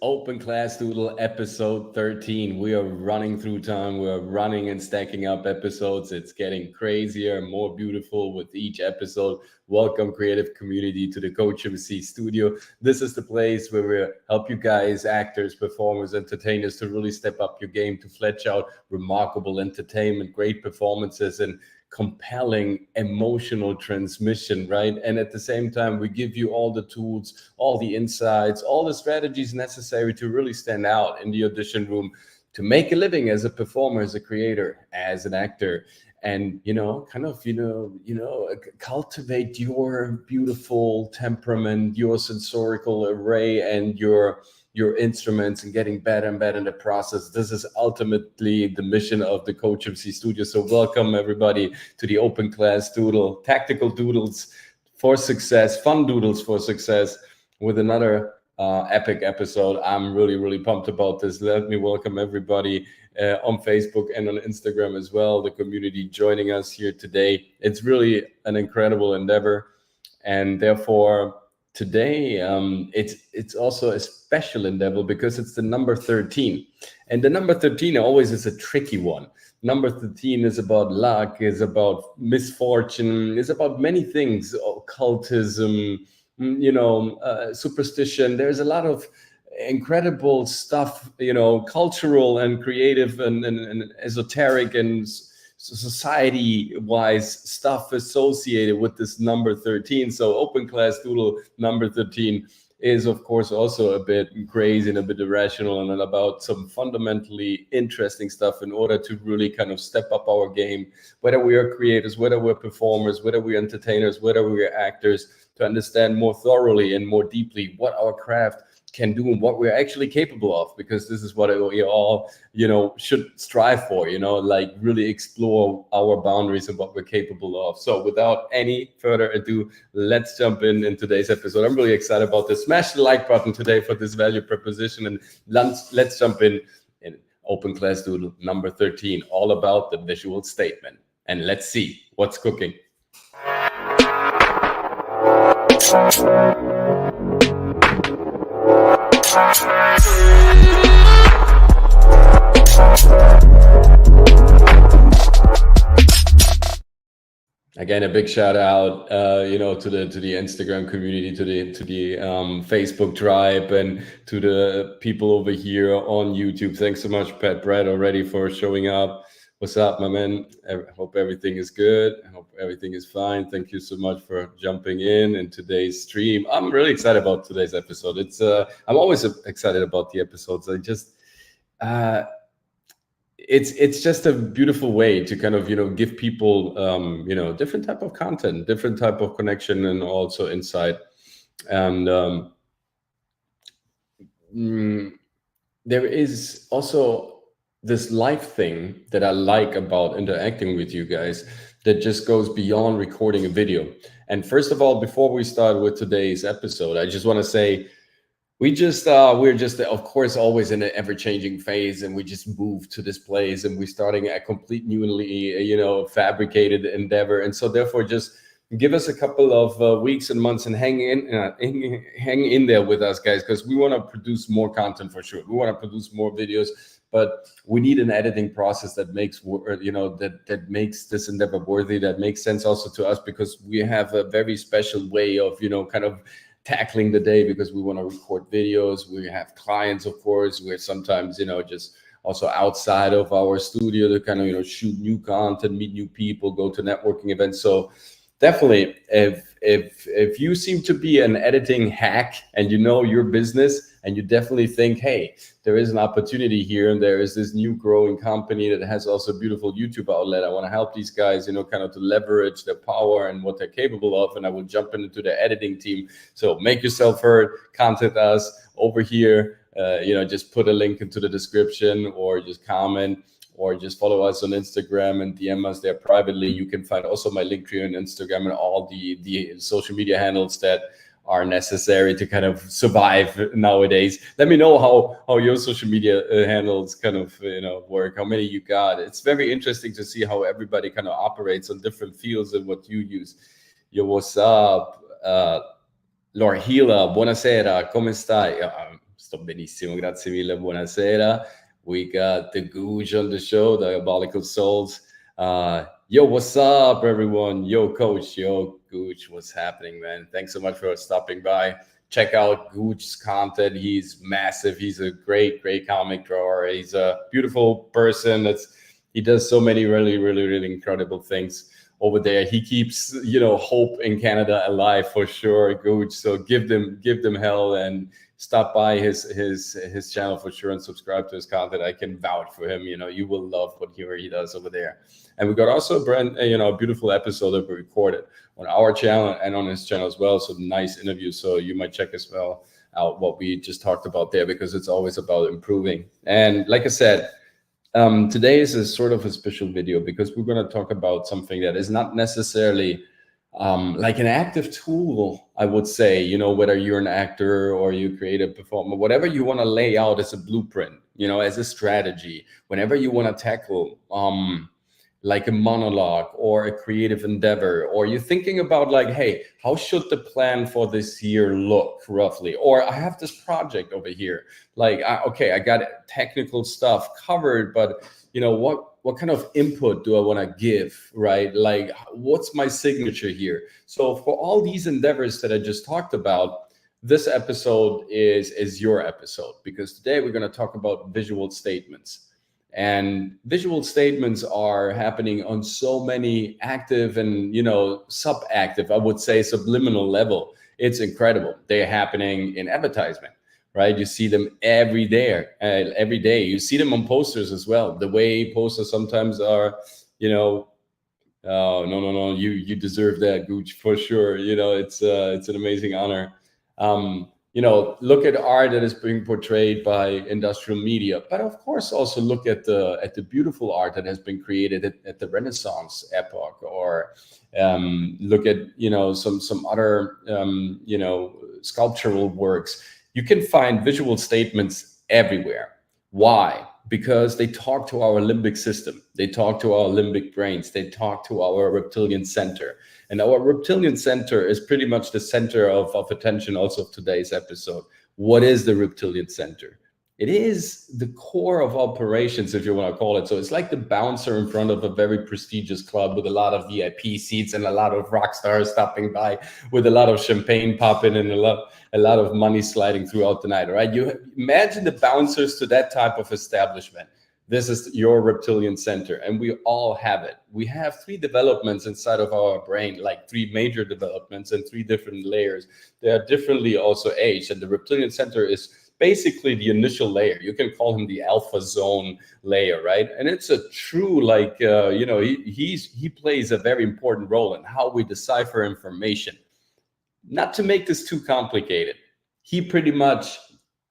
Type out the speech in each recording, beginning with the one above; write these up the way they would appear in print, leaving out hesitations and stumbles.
Open Class Doodle episode 13. We are running through time. We're running and stacking up episodes. It's getting crazier and more beautiful with each episode. Welcome, creative community, to the COACHMC studio. This is the place where we help you guys, actors, performers, entertainers, to really step up your game, to flesh out remarkable entertainment, great performances, and compelling emotional transmission, right? And at the same time, we give you all the tools, all the insights, all the strategies necessary to really stand out in the audition room, to make a living as a performer, as a creator, as an actor, and cultivate your beautiful temperament, your sensorial array, and your instruments, and getting better and better in the process. This is ultimately the mission of the COACHMC studio. So welcome everybody to the Open Class Doodle, tactical doodles for success, fun doodles for success, with another epic episode. I'm really pumped about this. Let me welcome everybody on Facebook and on Instagram as well, the community joining us here today. It's really an incredible endeavor, and therefore today, it's also a special endeavor because it's the number 13. And the number 13 always is a tricky one. Number 13 is about luck, is about misfortune, is about many things, occultism, superstition. There's a lot of incredible stuff, cultural and creative and esoteric and society-wise stuff associated with this number 13. So Open Class Doodle number 13 is, of course, also a bit crazy and a bit irrational, and about some fundamentally interesting stuff in order to really kind of step up our game, whether we are creators, whether we're performers, whether we're entertainers, whether we're actors, to understand more thoroughly and more deeply what our craft can do and what we're actually capable of, because this is what we all, should strive for, like really explore our boundaries and what we're capable of. So without any further ado, let's jump in today's episode. I'm really excited about this. Smash the like button today for this value proposition, and let's jump in Open Class Doodle number 13, all about the visual statement. And let's see what's cooking. Again, a big shout out, to the Instagram community, to the Facebook tribe, and to the people over here on YouTube. Thanks so much, Pat Brett, already for showing up. What's up, my man? I hope everything is good. I hope everything is fine. Thank you so much for jumping in today's stream. I'm really excited about today's episode. I'm always excited about the episodes. It's just a beautiful way to kind of, give people, different type of content, different type of connection, and also insight. And there is also this live thing that I like about interacting with you guys, that just goes beyond recording a video. And first of all, before we start with today's episode, I just want to say, we're just of course always in an ever-changing phase, and we just moved to this place, and we're starting a complete newly fabricated endeavor. And so therefore, just give us a couple of weeks and months and hang in there with us, guys, because we want to produce more content for sure. We want to produce more videos, but we need an editing process that makes that makes this endeavor worthy, that makes sense also to us, because we have a very special way of kind of tackling the day, because we want to record videos. We have clients, of course. We're sometimes just also outside of our studio to kind of shoot new content, meet new people, go to networking events. So definitely, if you seem to be an editing hack and your business, and you definitely think, hey, there is an opportunity here, and there is this new growing company that has also a beautiful YouTube outlet, I want to help these guys, kind of to leverage their power and what they're capable of, and I will jump into the editing team. So make yourself heard, contact us over here, just put a link into the description, or just comment, or just follow us on Instagram and DM us there privately. You can find also my link tree on Instagram and all the social media handles that are necessary to kind of survive nowadays. Let me know how your social media handles kind of work, how many you got. It's very interesting to see how everybody kind of operates on different fields and what you use. Yo, what's up? Lorhila, buonasera, come stai? sto benissimo, grazie mille, buonasera. We got the Gooch on the show, Diabolical Souls. Yo, what's up, everyone? Yo, Coach. Yo, Gooch, what's happening, man? Thanks so much for stopping by. Check out Gooch's content. He's massive. He's a great comic drawer. He's a beautiful person. He does so many really incredible things over there. He keeps, hope in Canada alive for sure, Gooch. So give them hell and stop by his channel for sure and subscribe to his content. I can vouch for him. You will love what he does over there. And we got also a beautiful episode that we recorded on our channel and on his channel as well. So nice interview. So you might check as well out what we just talked about there, because it's always about improving. And like I said, today is a sort of a special video because we're going to talk about something that is not necessarily like an active tool, I would say, whether you're an actor or you create a performer, whatever you want to lay out as a blueprint, as a strategy, whenever you want to tackle like a monologue or a creative endeavor, or you're thinking about like, hey, how should the plan for this year look roughly? Or I have this project over here, like, okay, I got technical stuff covered, but what kind of input do I want to give, right? Like, what's my signature here? So for all these endeavors that I just talked about, this episode is your episode, because today we're going to talk about visual statements. And visual statements are happening on so many active and, sub-active, I would say subliminal level. It's incredible. They're happening in advertisement, right? You see them every day. You see them on posters as well. The way posters sometimes are, no, you deserve that, Gooch, for sure. It's an amazing honor. Look at art that is being portrayed by industrial media, but of course also look at the beautiful art that has been created at the Renaissance epoch, or look at some other sculptural works. You can find visual statements everywhere. Why? Because they talk to our limbic system. They talk to our limbic brains. They talk to our reptilian center. And our reptilian center is pretty much the center of attention also of today's episode. What is the reptilian center? It is the core of operations, if you want to call it. So it's like the bouncer in front of a very prestigious club with a lot of VIP seats and a lot of rock stars stopping by with a lot of champagne popping and a lot of money sliding throughout the night, right? You imagine the bouncers to that type of establishment. This is your reptilian center, and we all have it. We have 3 developments inside of our brain, like 3 major developments and 3 different layers. They are differently also aged, and the reptilian center is basically the initial layer. You can call him the alpha zone layer, right? And it's a true, like, he plays a very important role in how we decipher information. Not to make this too complicated, he pretty much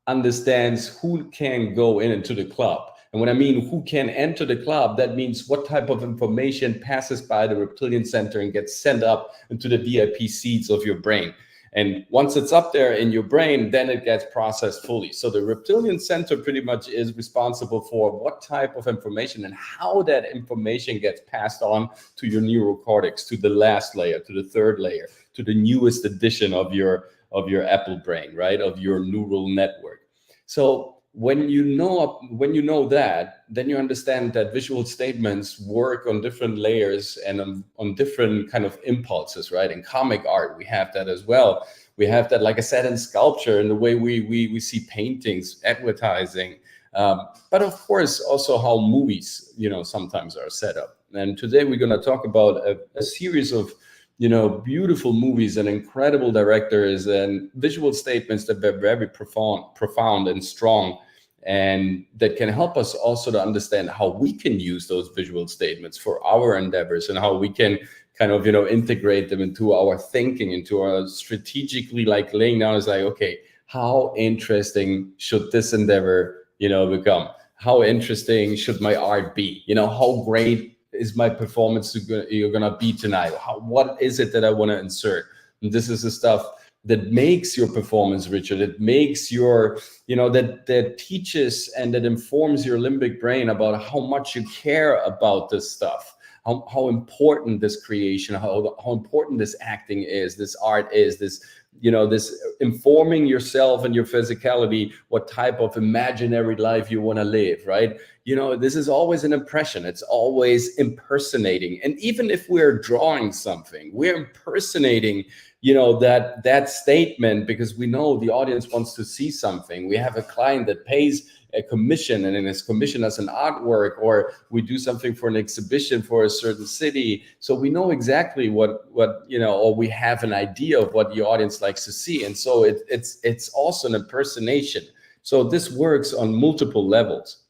understands who can go into the club. And when I mean who can enter the club, that means what type of information passes by the reptilian center and gets sent up into the VIP seats of your brain. And once it's up there in your brain, then it gets processed fully. So the reptilian center pretty much is responsible for what type of information and how that information gets passed on to your neural cortex, to the last layer, to the 3rd layer, to the newest edition of your Apple brain, right? Of your neural network. So when you know that, then you understand that visual statements work on different layers and on different kind of impulses, right? In comic art, we have that as well. We have that, like I said, in sculpture, in the way we see paintings, advertising, but of course also how movies, sometimes are set up. And today we're going to talk about a series of beautiful movies and incredible directors and visual statements that are very profound and strong, and that can help us also to understand how we can use those visual statements for our endeavors, and how we can kind of, integrate them into our thinking, into our strategically, like laying down is like, okay, how interesting should this endeavor, become? How interesting should my art be? How great is my performance you're gonna be tonight? What is it that I want to insert? And this is the stuff that makes your performance richer, that makes your, that teaches and that informs your limbic brain about how much you care about this stuff, how important this creation, how important this acting is, this art is, this this informing yourself and your physicality, what type of imaginary life you want to live, right? This is always an impression. It's always impersonating. And even if we're drawing something, we're impersonating, that statement, because we know the audience wants to see something. We have a client that pays a commission, and in his commission as an artwork, or we do something for an exhibition for a certain city. So we know exactly what or we have an idea of what the audience likes to see. And so it's also an impersonation. So this works on multiple levels.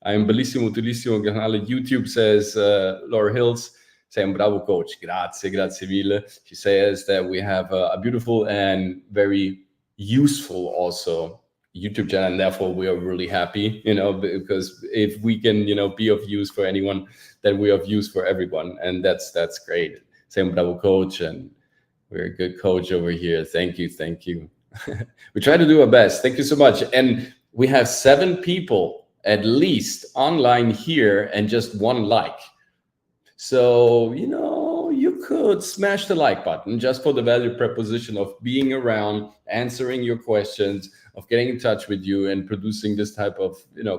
I'm bellissimo, utilissimo canale YouTube, says Laura Hills. Sei un bravo coach. Grazie mille. She says that we have a beautiful and very useful also YouTube channel, and therefore we are really happy, because if we can, be of use for anyone, then we are of use for everyone, and that's great. Sei un bravo coach, and we're a good coach over here. Thank you. We try to do our best. Thank you so much. And we have 7 people at least online here, and just 1 like. So, you could smash the like button just for the value proposition of being around, answering your questions, of getting in touch with you and producing this type of,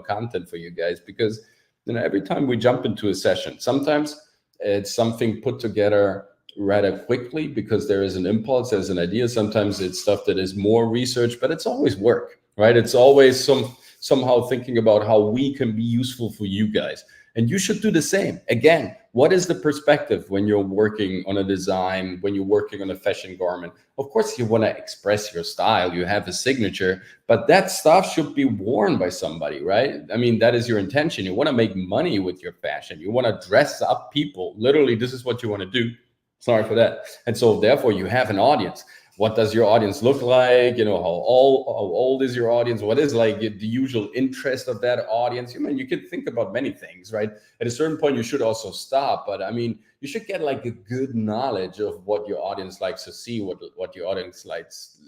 content for you guys. Because, every time we jump into a session, sometimes it's something put together rather quickly because there is an impulse, there's an idea. Sometimes it's stuff that is more research, but it's always work, right? It's always somehow thinking about how we can be useful for you guys. And you should do the same. Again, what is the perspective when you're working on a design, when you're working on a fashion garment? Of course, you want to express your style. You have a signature, but that stuff should be worn by somebody, right? I mean, that is your intention. You want to make money with your fashion. You want to dress up people. Literally, this is what you want to do. Sorry for that. And so therefore, you have an audience. What does your audience look like? How old is your audience? What is like the usual interest of that audience? You can think about many things, right? At a certain point, you should also stop. But you should get like a good knowledge of what your audience likes to see, what your audience likes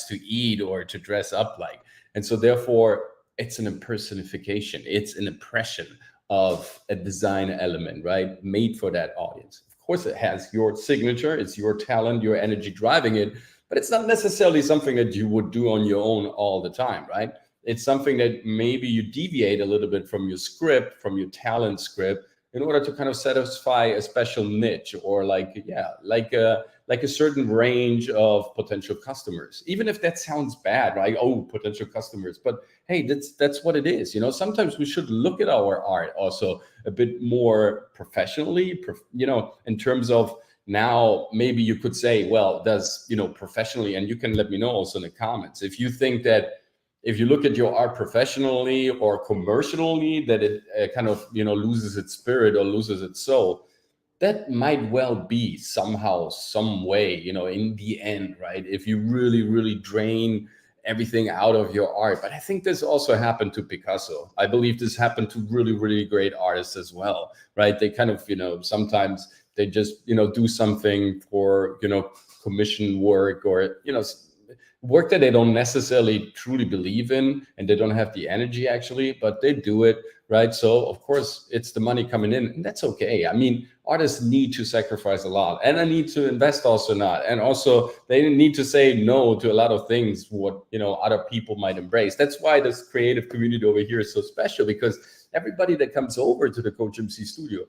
to eat or to dress up like. And so therefore, it's an impersonification. It's an impression of a design element, right? Made for that audience. Of course, it has your signature. It's your talent, your energy driving it. But it's not necessarily something that you would do on your own all the time, right? It's something that maybe you deviate a little bit from your script, from your talent script, in order to kind of satisfy a special niche, or like a certain range of potential customers. Even if that sounds bad, right? Oh, potential customers. But hey, that's what it is. Sometimes we should look at our art also a bit more professionally, in terms of, now, maybe you could say, well, does, professionally, and you can let me know also in the comments, if you think that if you look at your art professionally or commercially, that it kind of, loses its spirit or loses its soul. That might well be somehow, some way, in the end, right? If you really, really drain everything out of your art. But I think this also happened to Picasso. I believe this happened to really, really great artists as well, right? They kind of, sometimes they just, do something for, commission work, or, work that they don't necessarily truly believe in, and they don't have the energy actually, but they do it, right? So of course it's the money coming in, and that's okay. Artists need to sacrifice a lot, and I need to invest also not. And also they need to say no to a lot of things, what, other people might embrace. That's why this creative community over here is so special, because everybody that comes over to the COACHMC studio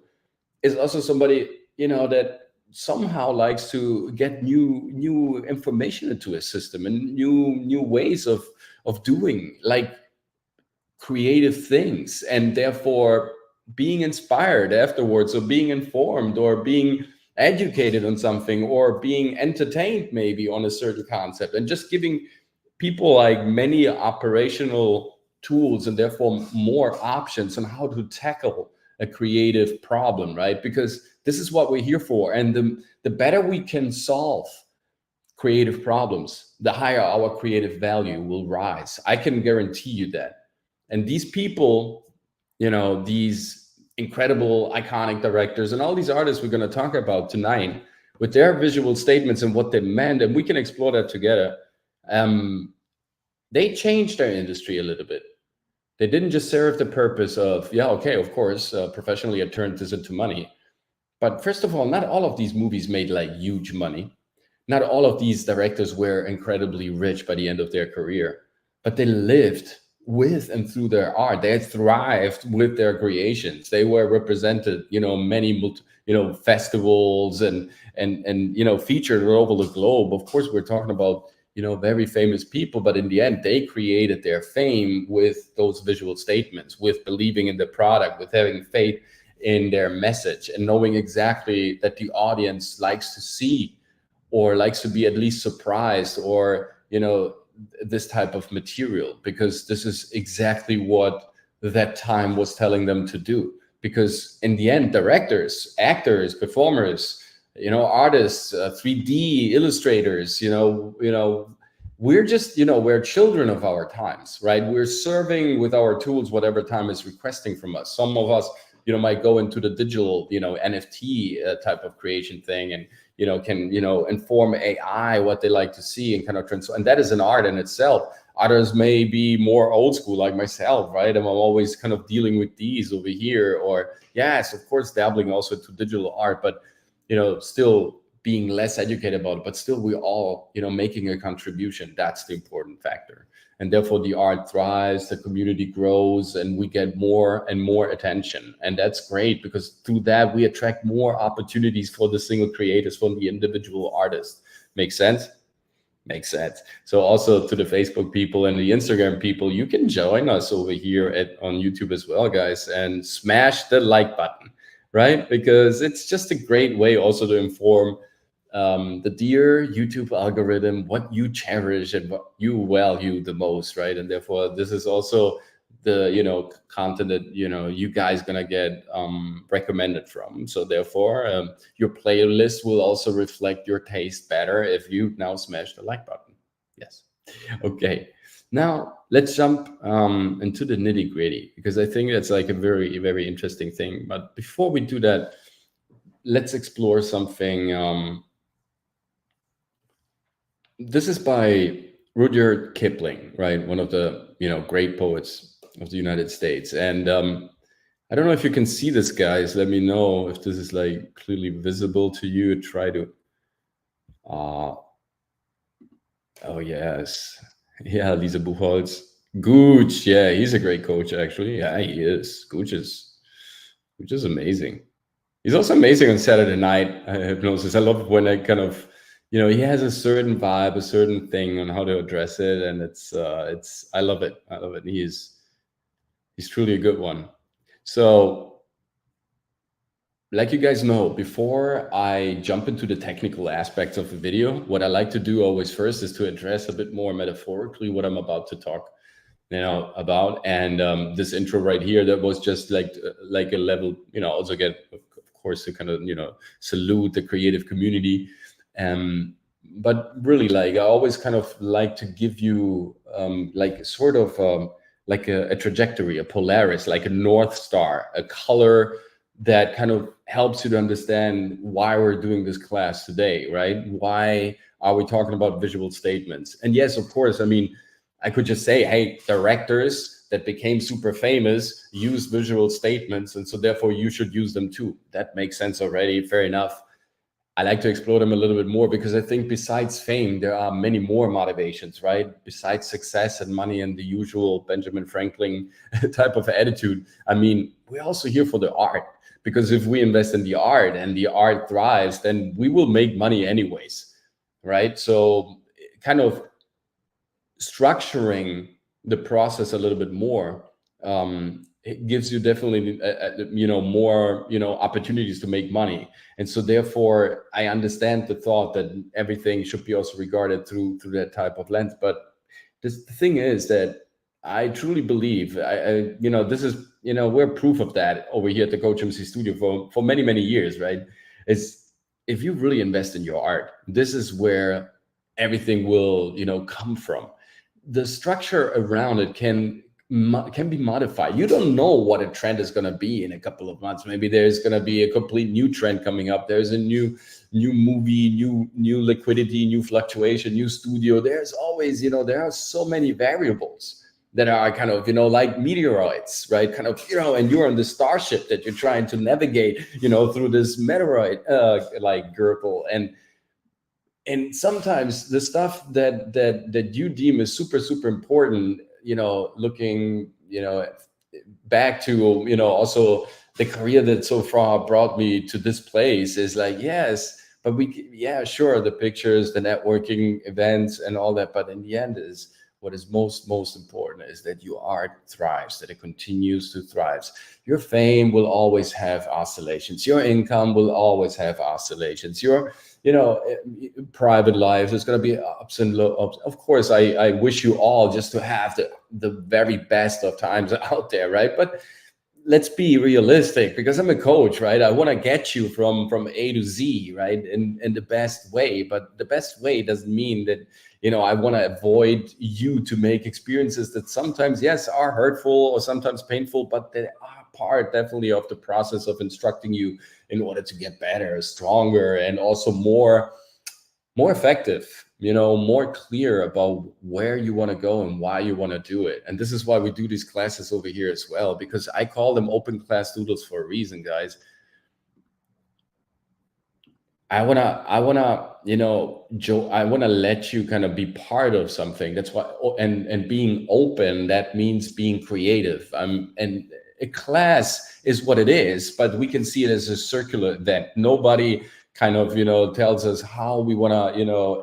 is also somebody, that somehow likes to get new information into a system, and new ways of doing like creative things, and therefore being inspired afterwards, or being informed, or being educated on something, or being entertained maybe on a certain concept, and just giving people like many operational tools, and therefore more options on how to tackle a creative problem, right? Because this is what we're here for. And the better we can solve creative problems, the higher our creative value will rise. I can guarantee you that. And these people, these incredible, iconic directors, and all these artists we're going to talk about tonight, with their visual statements and what they meant, and we can explore that together, they changed their industry a little bit. They didn't just serve the purpose of, yeah, okay, of course, professionally I turned this into money. But first of all, not all of these movies made like huge money. not all of these directors were incredibly rich by the end of their career, but they lived with and through their art. They had thrived with their creations. They were represented, many, festivals and featured all over the globe. Of course, we're talking about, very famous people, but in the end, they created their fame with those visual statements, with believing in the product, with having faith in their message, and knowing exactly that the audience likes to see or likes to be at least surprised, or this type of material, because this is exactly what that time was telling them to do. Because in the end, directors, actors, performers, artists, 3D illustrators, we're just, we're children of our times, right? We're serving with our tools whatever time is requesting from us. Some of us, might go into the digital, NFT type of creation thing, and can inform AI what they like to see, and kind of transfer. And that is an art in itself. Others may be more old school, like myself, right? And I'm always kind of dealing with these over here, or yes, of course, dabbling also to digital art, but still being less educated about it. But still, we all making a contribution. That's the important factor. And therefore, the art thrives, the community grows, and we get more and more attention. And that's great, because through that, we attract more opportunities for the single creators, for the individual artists. Make sense? Makes sense. So also to the Facebook people and the Instagram people, you can join us over here on YouTube as well, guys, and smash the like button, right? Because it's just a great way also to inform the dear YouTube algorithm what you cherish and what you value the most, right? And therefore, this is also the content that you guys gonna get recommended from. So therefore, your playlist will also reflect your taste better if you now smash the like button. Yes. Okay. Now let's jump into the nitty gritty, because I think that's like a very, very interesting thing. But before we do that, let's explore something. This is by Rudyard Kipling, right? One of the great poets of the United States. And I don't know if you can see this, guys. Let me know if this is like clearly visible to you. Try to. Oh yes, yeah, Lisa Buchholz. Gooch, yeah, he's a great coach actually. Yeah, he is. Gooch is amazing. He's also amazing on Saturday Night Hypnosis. I love when I kind of. He has a certain vibe, a certain thing on how to address it, and it's I love it. I love it. He's truly a good one. So, like you guys know, before I jump into the technical aspects of the video, what I like to do always first is to address a bit more metaphorically what I'm about to talk, about. And this intro right here, that was just like a level, also get, of course, to kind of salute the creative community. But really, like, I always kind of like to give you like sort of like a trajectory, a polaris, like a North Star, a color that kind of helps you to understand why we're doing this class today, right? Why are we talking about visual statements? And yes, of course, I mean, I could just say, hey, directors that became super famous use visual statements, and so therefore you should use them too. That makes sense already, fair enough. I like to explore them a little bit more, because I think besides fame, there are many more motivations, right? Besides success and money and the usual Benjamin Franklin type of attitude. I mean, we're also here for the art, because if we invest in the art and the art thrives, then we will make money anyways, right? So kind of structuring the process a little bit more, it gives you definitely more opportunities to make money. And so therefore I understand the thought that everything should be also regarded through that type of lens. But the thing is that I truly believe, this is, we're proof of that over here at the COACHMC studio for many years, right? Is if you really invest in your art, this is where everything will come from. The structure around it can be modified. You don't know what a trend is going to be in a couple of months. Maybe there's going to be a complete new trend coming up. There's a new movie, new liquidity, new fluctuation, new studio. There's always, there are so many variables that are kind of, like meteoroids, right? Kind of, and you're on the starship that you're trying to navigate, through this meteoroid like girdle. And and sometimes the stuff that you deem is super important, looking, back to, also the career that so far brought me to this place, is like, yes, but yeah, sure, the pictures, the networking events and all that, but in the end is what is most important is that your art thrives, that it continues to thrive. Your fame will always have oscillations, your income will always have oscillations, your private lives, there's going to be ups and lows. Of course, I wish you all just to have the very best of times out there, right? But let's be realistic, because I'm a coach, right? I want to get you from A to Z, right? In the best way. But the best way doesn't mean that, I want to avoid you to make experiences that sometimes, yes, are hurtful or sometimes painful, but they are part definitely of the process of instructing you in order to get better, stronger, and also more effective, more clear about where you want to go and why you want to do it. And this is why we do these classes over here as well, because I call them open class doodles for a reason, guys. I wanna, I wanna let you kind of be part of something. That's why, and being open, that means being creative. And a class is what it is, but we can see it as a circular event. Nobody kind of, tells us how we wanna,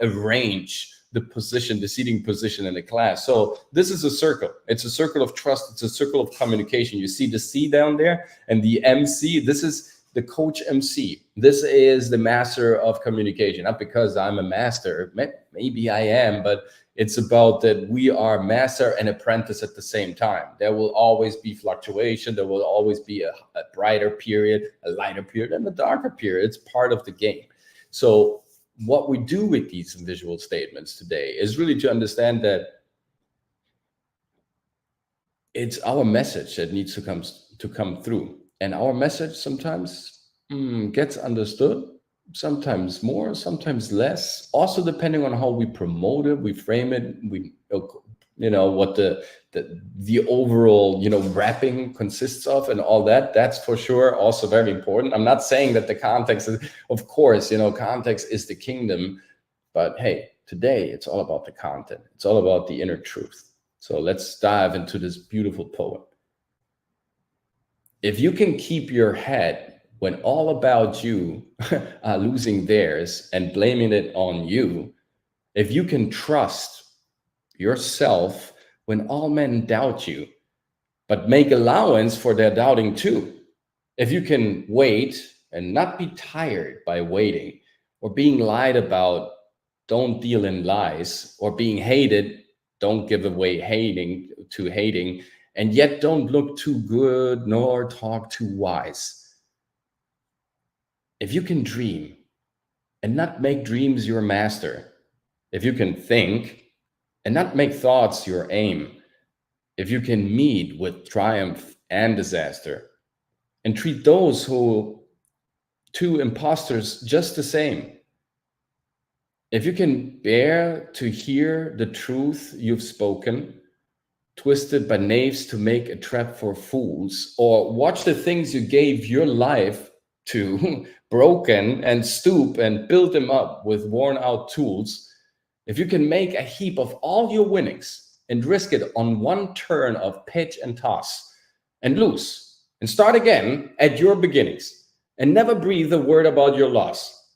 arrange the seating position in the class. So this is a circle. It's a circle of trust. It's a circle of communication. You see the C down there and the MC. This is the COACHMC. This is the master of communication. Not because I'm a master, maybe I am, but it's about that we are master and apprentice at the same time. There will always be fluctuation. There will always be a brighter period, a lighter period, and a darker period. It's part of the game. So what we do with these visual statements today is really to understand that it's our message that needs to come through. And our message sometimes gets understood, sometimes more, sometimes less. Also, depending on how we promote it, we frame it, what the overall wrapping consists of, and all that. That's for sure also very important. I'm not saying that the context is, of course, context is the kingdom, but hey, today it's all about the content. It's all about the inner truth. So let's dive into this beautiful poem. If you can keep your head when all about you are losing theirs and blaming it on you, if you can trust yourself when all men doubt you, but make allowance for their doubting too, if you can wait and not be tired by waiting, or being lied about, don't deal in lies, or being hated, don't give away hating, and yet don't look too good nor talk too wise. If you can dream and not make dreams your master, if you can think and not make thoughts your aim, if you can meet with triumph and disaster and treat those who two imposters just the same, if you can bear to hear the truth you've spoken, twisted by knaves to make a trap for fools, or watch the things you gave your life to broken and stoop and build them up with worn out tools, if you can make a heap of all your winnings and risk it on one turn of pitch and toss and lose and start again at your beginnings and never breathe a word about your loss,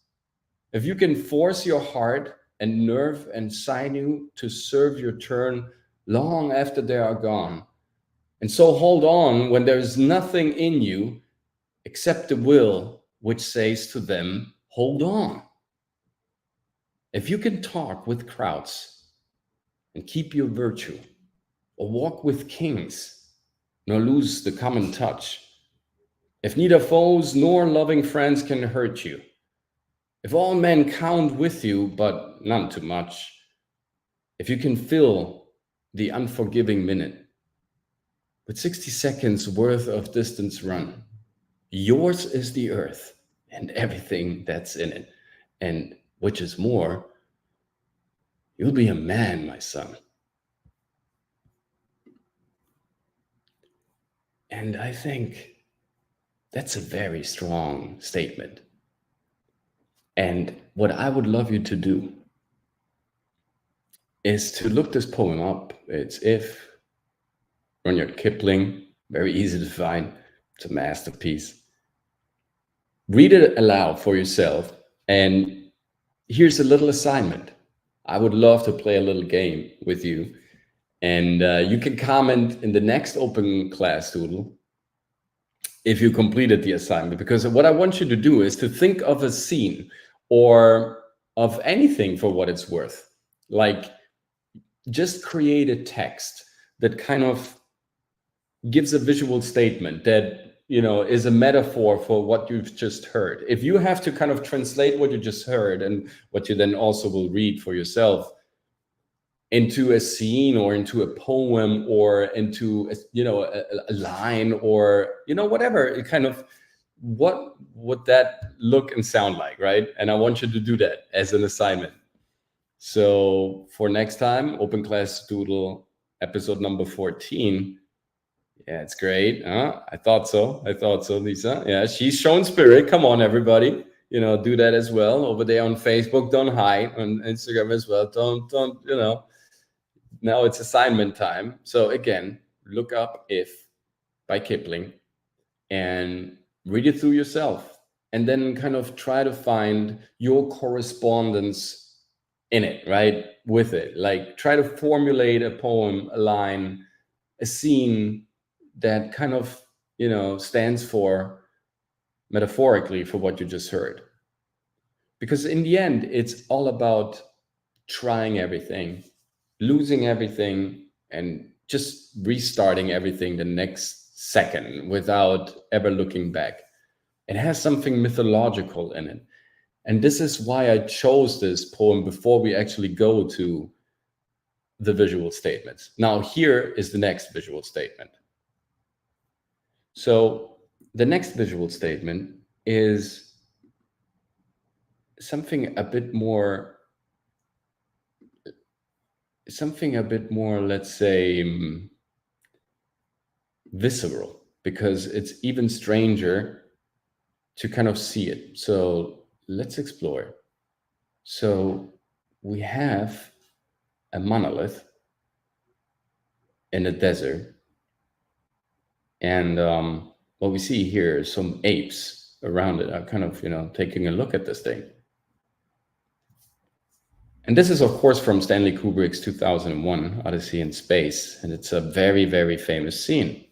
if you can force your heart and nerve and sinew to serve your turn long after they are gone, and so hold on when there is nothing in you except the will which says to them, hold on. If you can talk with crowds and keep your virtue, or walk with kings, nor lose the common touch, if neither foes nor loving friends can hurt you, if all men count with you, but none too much, if you can fill the unforgiving minute with 60 seconds worth of distance run, yours is the earth and everything that's in it. And which is more, you'll be a man, my son. And I think that's a very strong statement. And what I would love you to do is to look this poem up. It's If, Rudyard Kipling, very easy to find. It's a masterpiece. Read it aloud for yourself. And here's a little assignment. I would love to play a little game with you. And you can comment in the next open class doodle if you completed the assignment, because what I want you to do is to think of a scene or of anything for what it's worth. Like, just create a text that kind of gives a visual statement that, you know, is a metaphor for what you've just heard. If you have to kind of translate what you just heard and what you then also will read for yourself into a scene or into a poem or into a, you know, a line or, you know, whatever, it kind of, what would that look and sound like, right? And I want you to do that as an assignment. So for next time, Open Class Doodle episode number 14. Yeah, it's great. I thought so. I thought so, Lisa. Yeah, she's shown spirit. Come on, everybody. You know, do that as well over there on Facebook. Don't hide. On Instagram as well. Don't, you know. Now it's assignment time. So again, look up If by Kipling and read it through yourself. And then kind of try to find your correspondence in it, right? With it. Like, try to formulate a poem, a line, a scene that kind of, you know, stands for, metaphorically, for what you just heard. Because in the end, it's all about trying everything, losing everything, and just restarting everything the next second without ever looking back. It has something mythological in it. And this is why I chose this poem before we actually go to the visual statements. Now, here is the next visual statement. So the next visual statement is something a bit more, let's say, visceral, because it's even stranger to kind of see it. So let's explore. So we have a monolith in a desert. And what we see here is some apes around it are kind of, you know, taking a look at this thing. And this is, of course, from Stanley Kubrick's 2001 Odyssey in Space. And it's a very, very famous scene.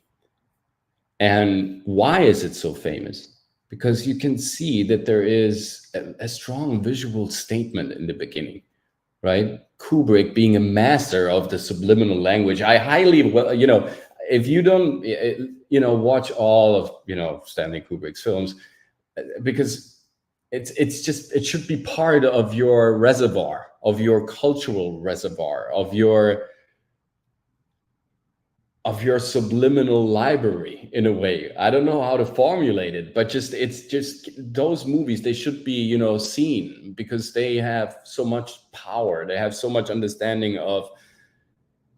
And why is it so famous? Because you can see that there is a strong visual statement in the beginning, right? Kubrick being a master of the subliminal language. I highly, you know, if you don't, you know, watch all of, you know, Stanley Kubrick's films, because it's just, it should be part of your reservoir, of your cultural reservoir, of your subliminal library, in a way. I don't know how to formulate it, but just, it's just, those movies, they should be, you know, seen, because they have so much power. They have so much understanding of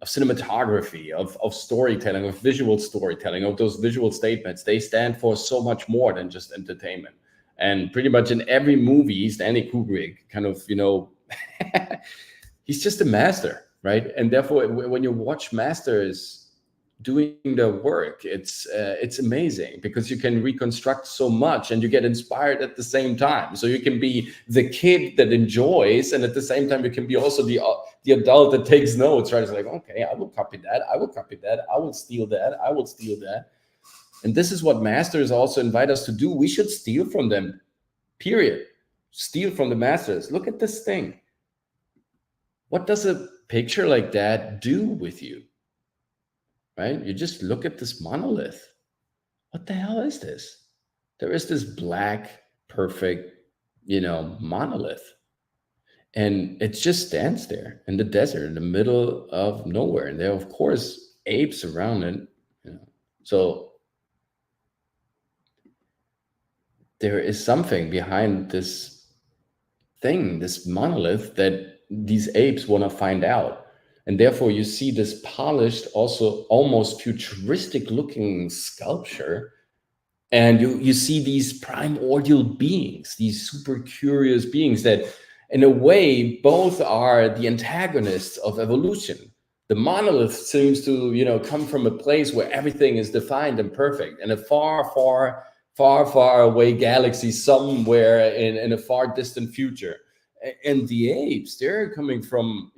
cinematography, of storytelling, of visual storytelling, of those visual statements. They stand for so much more than just entertainment. And pretty much in every movie, Stanley Kubrick kind of, you know, he's just a master, right? And therefore, when you watch masters doing their work, it's amazing, because you can reconstruct so much and you get inspired at the same time. So you can be the kid that enjoys, and at the same time you can be also the adult that takes notes, right? It's like, okay, I will copy that, I will copy that, I will steal that, I will steal that. And this is what masters also invite us to do. We should steal from them, period. Steal from the masters. Look at this thing. What does a picture like that do with you? Right? You just look at this monolith. What the hell is this? There is this black, perfect, you know, monolith. And it just stands there in the desert, in the middle of nowhere. And there are, of course, apes around it. You know. So there is something behind this thing, this monolith, that these apes want to find out. And therefore you see this polished, also almost futuristic looking sculpture. And you see these primordial beings, these super curious beings that In a way, both are the antagonists of evolution. The monolith seems to, come from a place where everything is defined and perfect, in a far away galaxy somewhere in a far distant future. And the apes, they're coming from,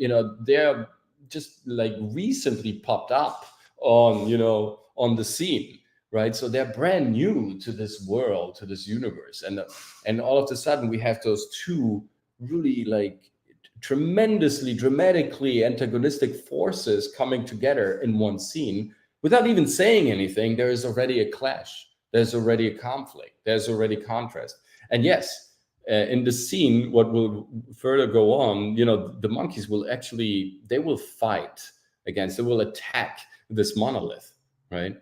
they're just like recently popped up on the scene, right? So they're brand new to this world, to this universe, and all of a sudden we have those two really like tremendously dramatically antagonistic forces coming together in one scene without even saying anything. There is already a clash, there's already a conflict, there's already contrast. And yes, in the scene, what will further go on, the monkeys will actually, they will fight against, they will attack this monolith, right?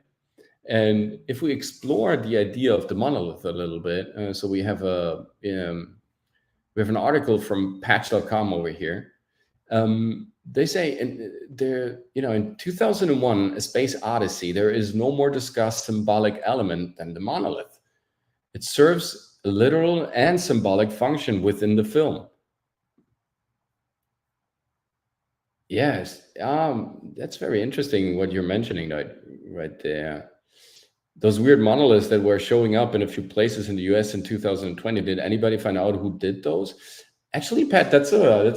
And if we explore the idea of the monolith a little bit, so we have an article from patch.com over here. They say in 2001, A Space Odyssey, there is no more discussed symbolic element than the monolith. It serves a literal and symbolic function within the film. Yes, that's very interesting what you're mentioning right there. Those weird monoliths that were showing up in a few places in the US in 2020. Did anybody find out who did those? Actually, Pat, that's a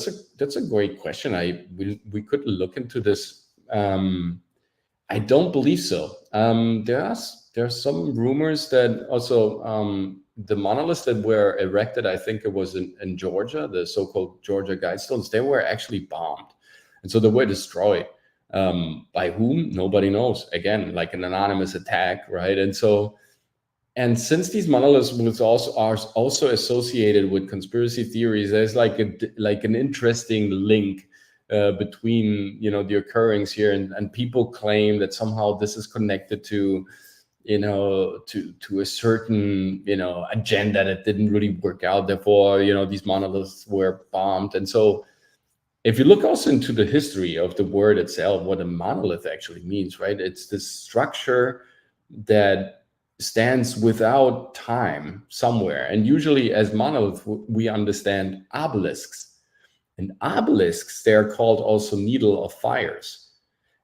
great question. We could look into this. I don't believe so. There are some rumors that also the monoliths that were erected, I think it was in Georgia, the so-called Georgia Guidestones, they were actually bombed, and so they were destroyed. By whom? Nobody knows. Again, like an anonymous attack, right? And since these monoliths are also associated with conspiracy theories, there's like an interesting link between the occurrence here, and people claim that somehow this is connected to to a certain agenda that didn't really work out. Therefore, these monoliths were bombed, and so. If you look also into the history of the word itself, what a monolith actually means, right? It's this structure that stands without time somewhere. And usually as monolith, we understand obelisks. And obelisks, they're called also needle of fires.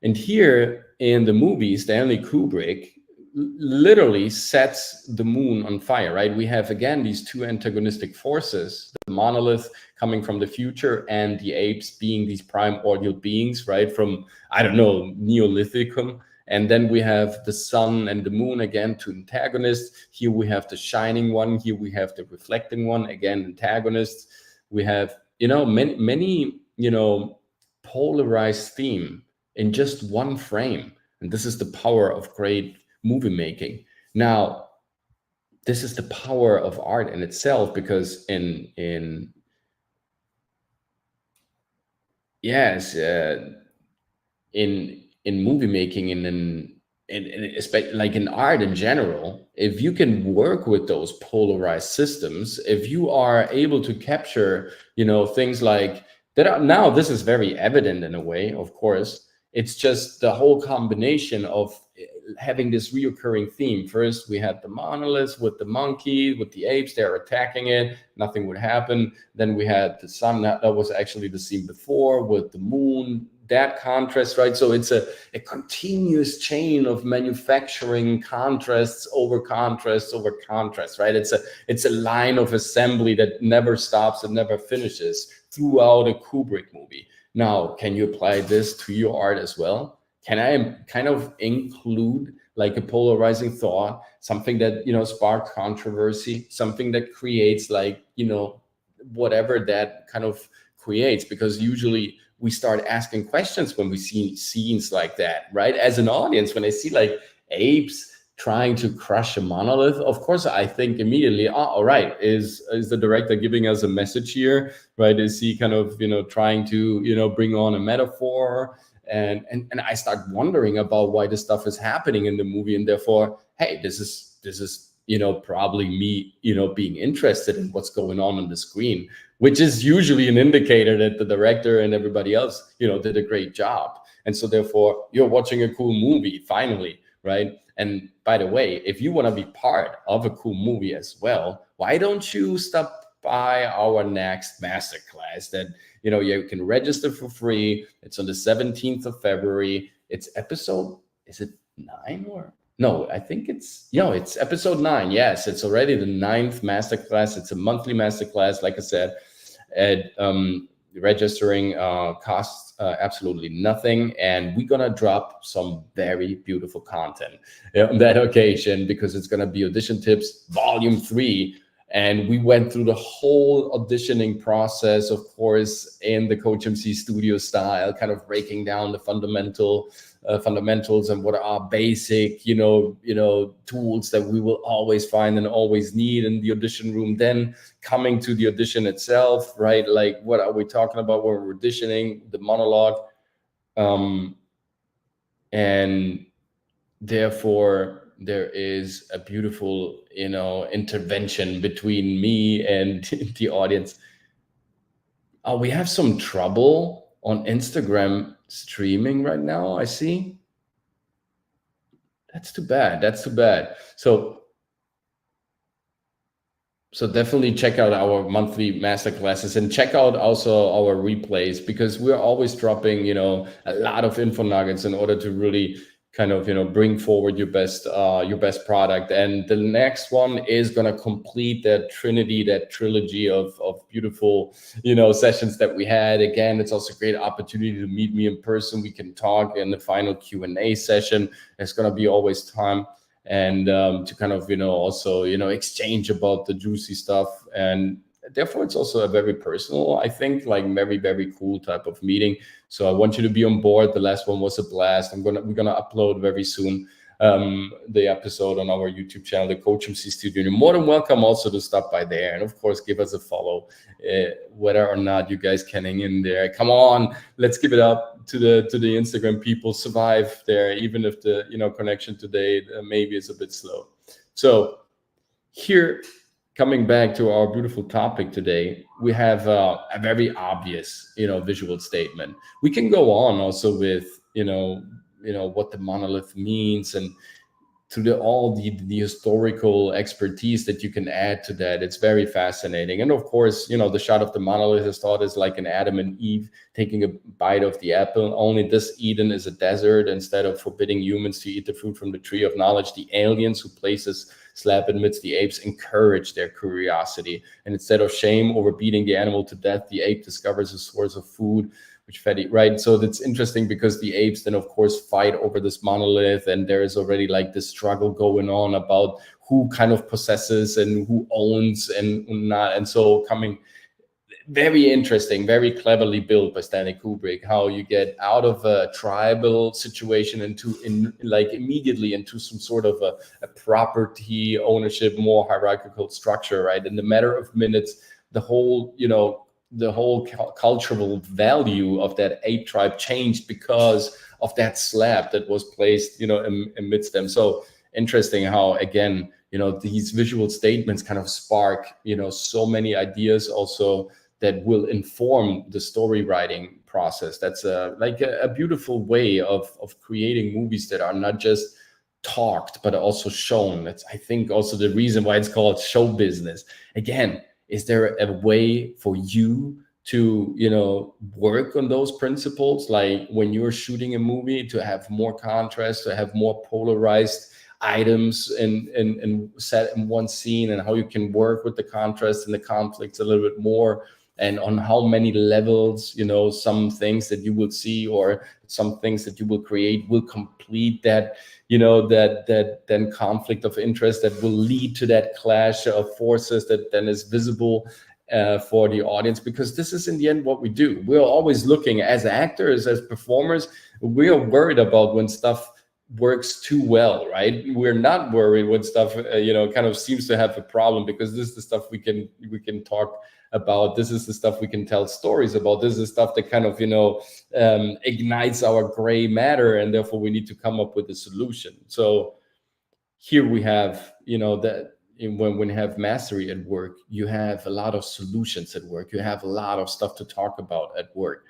And here in the movie, Stanley Kubrick literally sets the moon on fire, right? We have, again, these two antagonistic forces, the monolith coming from the future and the apes being these primordial beings, right? From, I don't know, Neolithicum. And then we have the sun and the moon, again, two antagonists. Here we have the shining one. Here we have the reflecting one, again, antagonists. We have, many, polarized theme in just one frame. And this is the power of great movie making. Now, this is the power of art in itself, because in movie making, like in art in general, if you can work with those polarized systems, if you are able to capture things like that are, now this is very evident in a way, of course. It's just the whole combination of having this reoccurring theme. First, we had the monoliths with the monkey, with the apes, they're attacking it, nothing would happen. Then we had the sun, that was actually the scene before, with the moon, that contrast, right? So it's a continuous chain of manufacturing contrasts over contrasts over contrasts, right? It's a line of assembly that never stops and never finishes throughout a Kubrick movie. Now, can you apply this to your art as well? Can I kind of include like a polarizing thought, something that, sparked controversy, something that creates like, whatever that kind of creates? Because usually we start asking questions when we see scenes like that, right? As an audience, when I see like apes trying to crush a monolith, of course, I think immediately, all right, is the director giving us a message here, right? Is he kind of, trying to, bring on a metaphor? And I start wondering about why this stuff is happening in the movie. And therefore, hey, this is, probably me, being interested in what's going on the screen, which is usually an indicator that the director and everybody else, did a great job. And so therefore you're watching a cool movie finally, right? And by the way, if you want to be part of a cool movie as well, why don't you stop by our next masterclass that, you know, you can register for free. It's on the 17th of February. It's episode, is it 9 or? No, I think it's, you know, it's episode 9. Yes, it's already the 9th masterclass. It's a monthly masterclass, like I said. And registering costs absolutely nothing, and we're gonna drop some very beautiful content on that occasion, because it's gonna be Audition Tips Volume 3. And we went through the whole auditioning process, of course, in the COACHMC studio style, kind of breaking down the fundamentals and what are basic, you know, tools that we will always find and always need in the audition room. Then coming to the audition itself, right? Like, what are we talking about when we're auditioning, the monologue, and therefore there is a beautiful, you know, intervention between me and the audience. Oh, we have some trouble on Instagram streaming right now, I see. That's too bad. That's too bad. So definitely check out our monthly masterclasses, and check out also our replays, because we're always dropping, you know, a lot of info nuggets in order to really kind of, you know, bring forward your best product. And the next one is going to complete that trilogy of beautiful, you know, sessions that we had. Again, it's also a great opportunity to meet me in person. We can talk in the final Q&A session. There's going to be always time, and to kind of, you know, also, you know, exchange about the juicy stuff. And therefore it's also a very personal, I think, like very, very cool type of meeting. So I want you to be on board. The last one was a blast. We're gonna upload very soon the episode on our YouTube channel, the COACHMC Studio. You're more than welcome also to stop by there, and of course give us a follow, whether or not you guys can hang in there. Come on, let's give it up to the Instagram people. Survive there, even if the, you know, connection today maybe is a bit slow. So here, coming back to our beautiful topic today, we have a very obvious, you know, visual statement. We can go on also with, you know, what the monolith means, and to all the historical expertise that you can add to that. It's very fascinating. And of course, you know, the shot of the monolith is thought as like an Adam and Eve taking a bite of the apple. Only this Eden is a desert. Instead of forbidding humans to eat the fruit from the tree of knowledge, the aliens who place this slab amidst the apes encourage their curiosity. And instead of shame over beating the animal to death, the ape discovers a source of food, which fed it, right? So that's interesting, because the apes then, of course, fight over this monolith, and there is already like this struggle going on about who kind of possesses and who owns and not. And so coming, very interesting, very cleverly built by Stanley Kubrick, how you get out of a tribal situation like immediately into some sort of a property ownership, more hierarchical structure, right? In the matter of minutes, the whole, you know, the whole cultural value of that ape tribe changed because of that slab that was placed, you know, amidst them. So interesting how, again, you know, these visual statements kind of spark, you know, so many ideas also that will inform the story writing process. That's like a beautiful way of creating movies that are not just talked, but also shown. That's, I think, also the reason why it's called show business. Again, is there a way for you to, you know, work on those principles? Like when you're shooting a movie, to have more contrast, to have more polarized items and set in one scene, and how you can work with the contrast and the conflicts a little bit more, and on how many levels, you know, some things that you will see or some things that you will create will complete that, you know, that then conflict of interest that will lead to that clash of forces that then is visible for the audience. Because this is in the end what we do. We're always looking, as actors, as performers, we are worried about when stuff works too well, right? We're not worried when stuff, you know, kind of seems to have a problem, because this is the stuff we can talk about. This is the stuff we can tell stories about. This is stuff that kind of, you know, ignites our gray matter, and therefore we need to come up with a solution. So here we have, you know, that when you have mastery at work, you have a lot of solutions at work. You have a lot of stuff to talk about at work.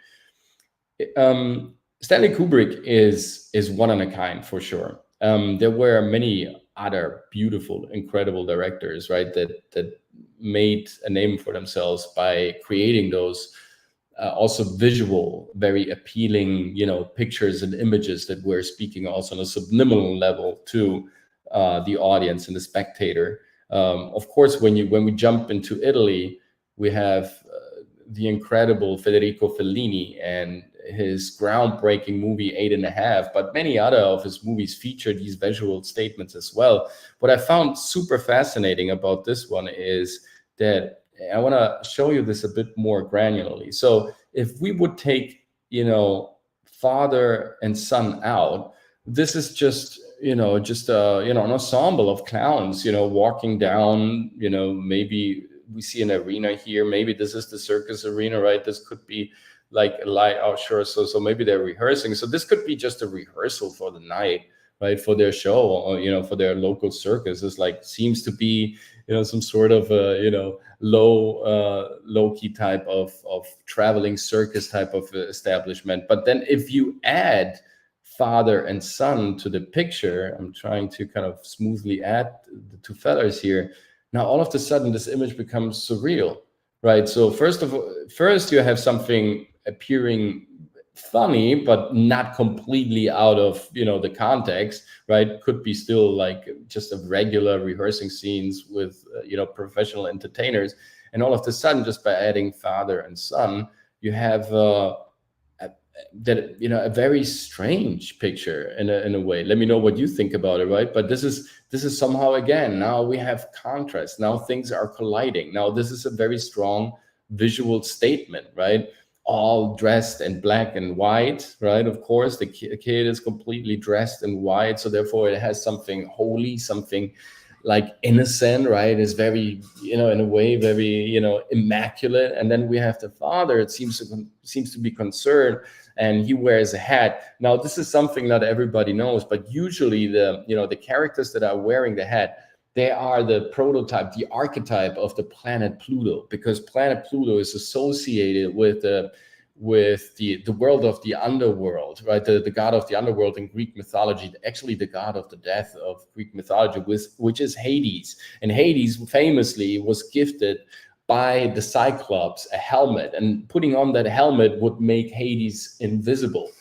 Stanley Kubrick is one of a kind, for sure. There were many other beautiful, incredible directors, right, that made a name for themselves by creating those also visual, very appealing, pictures and images that we're speaking also on a subliminal level to the audience and the spectator. Of course, when we jump into Italy, we have the incredible Federico Fellini and his groundbreaking movie 8½, but many other of his movies feature these visual statements as well. What I found super fascinating about this one is that I want to show you this a bit more granularly. So if we would take, father and son out, this is just, an ensemble of clowns, walking down, maybe we see an arena here. Maybe this is the circus arena, right? This could be like a light outshore. So maybe they're rehearsing. So this could be just a rehearsal for the night, right? For their show, or, for their local circus. It's like, seems to be, some sort of, low key type of traveling circus type of establishment. But then if you add father and son to the picture, I'm trying to kind of smoothly add the two fellas here. Now, all of a sudden, this image becomes surreal, right? So first you have something appearing funny, but not completely out of, the context, right? Could be still like just a regular rehearsing scenes with, professional entertainers. And all of a sudden, just by adding father and son, you have a very strange picture in a way. Let me know what you think about it, right? But this is somehow, again, now we have contrast. Now things are colliding. Now this is a very strong visual statement, right? All dressed in black and white, right? Of course, the kid is completely dressed in white, so therefore it has something holy, something like innocent, right? Is very, in a way, very, immaculate. And then we have the father. It seems to be concerned, and he wears a hat. Now, this is something not everybody knows, but usually the characters that are wearing the hat, they are the prototype, the archetype of the planet Pluto, because planet Pluto is associated with the world of the underworld, right? The god of the underworld in Greek mythology, actually the god of the death of Greek mythology, which is Hades. And Hades famously was gifted by the Cyclops a helmet, and putting on that helmet would make Hades invisible.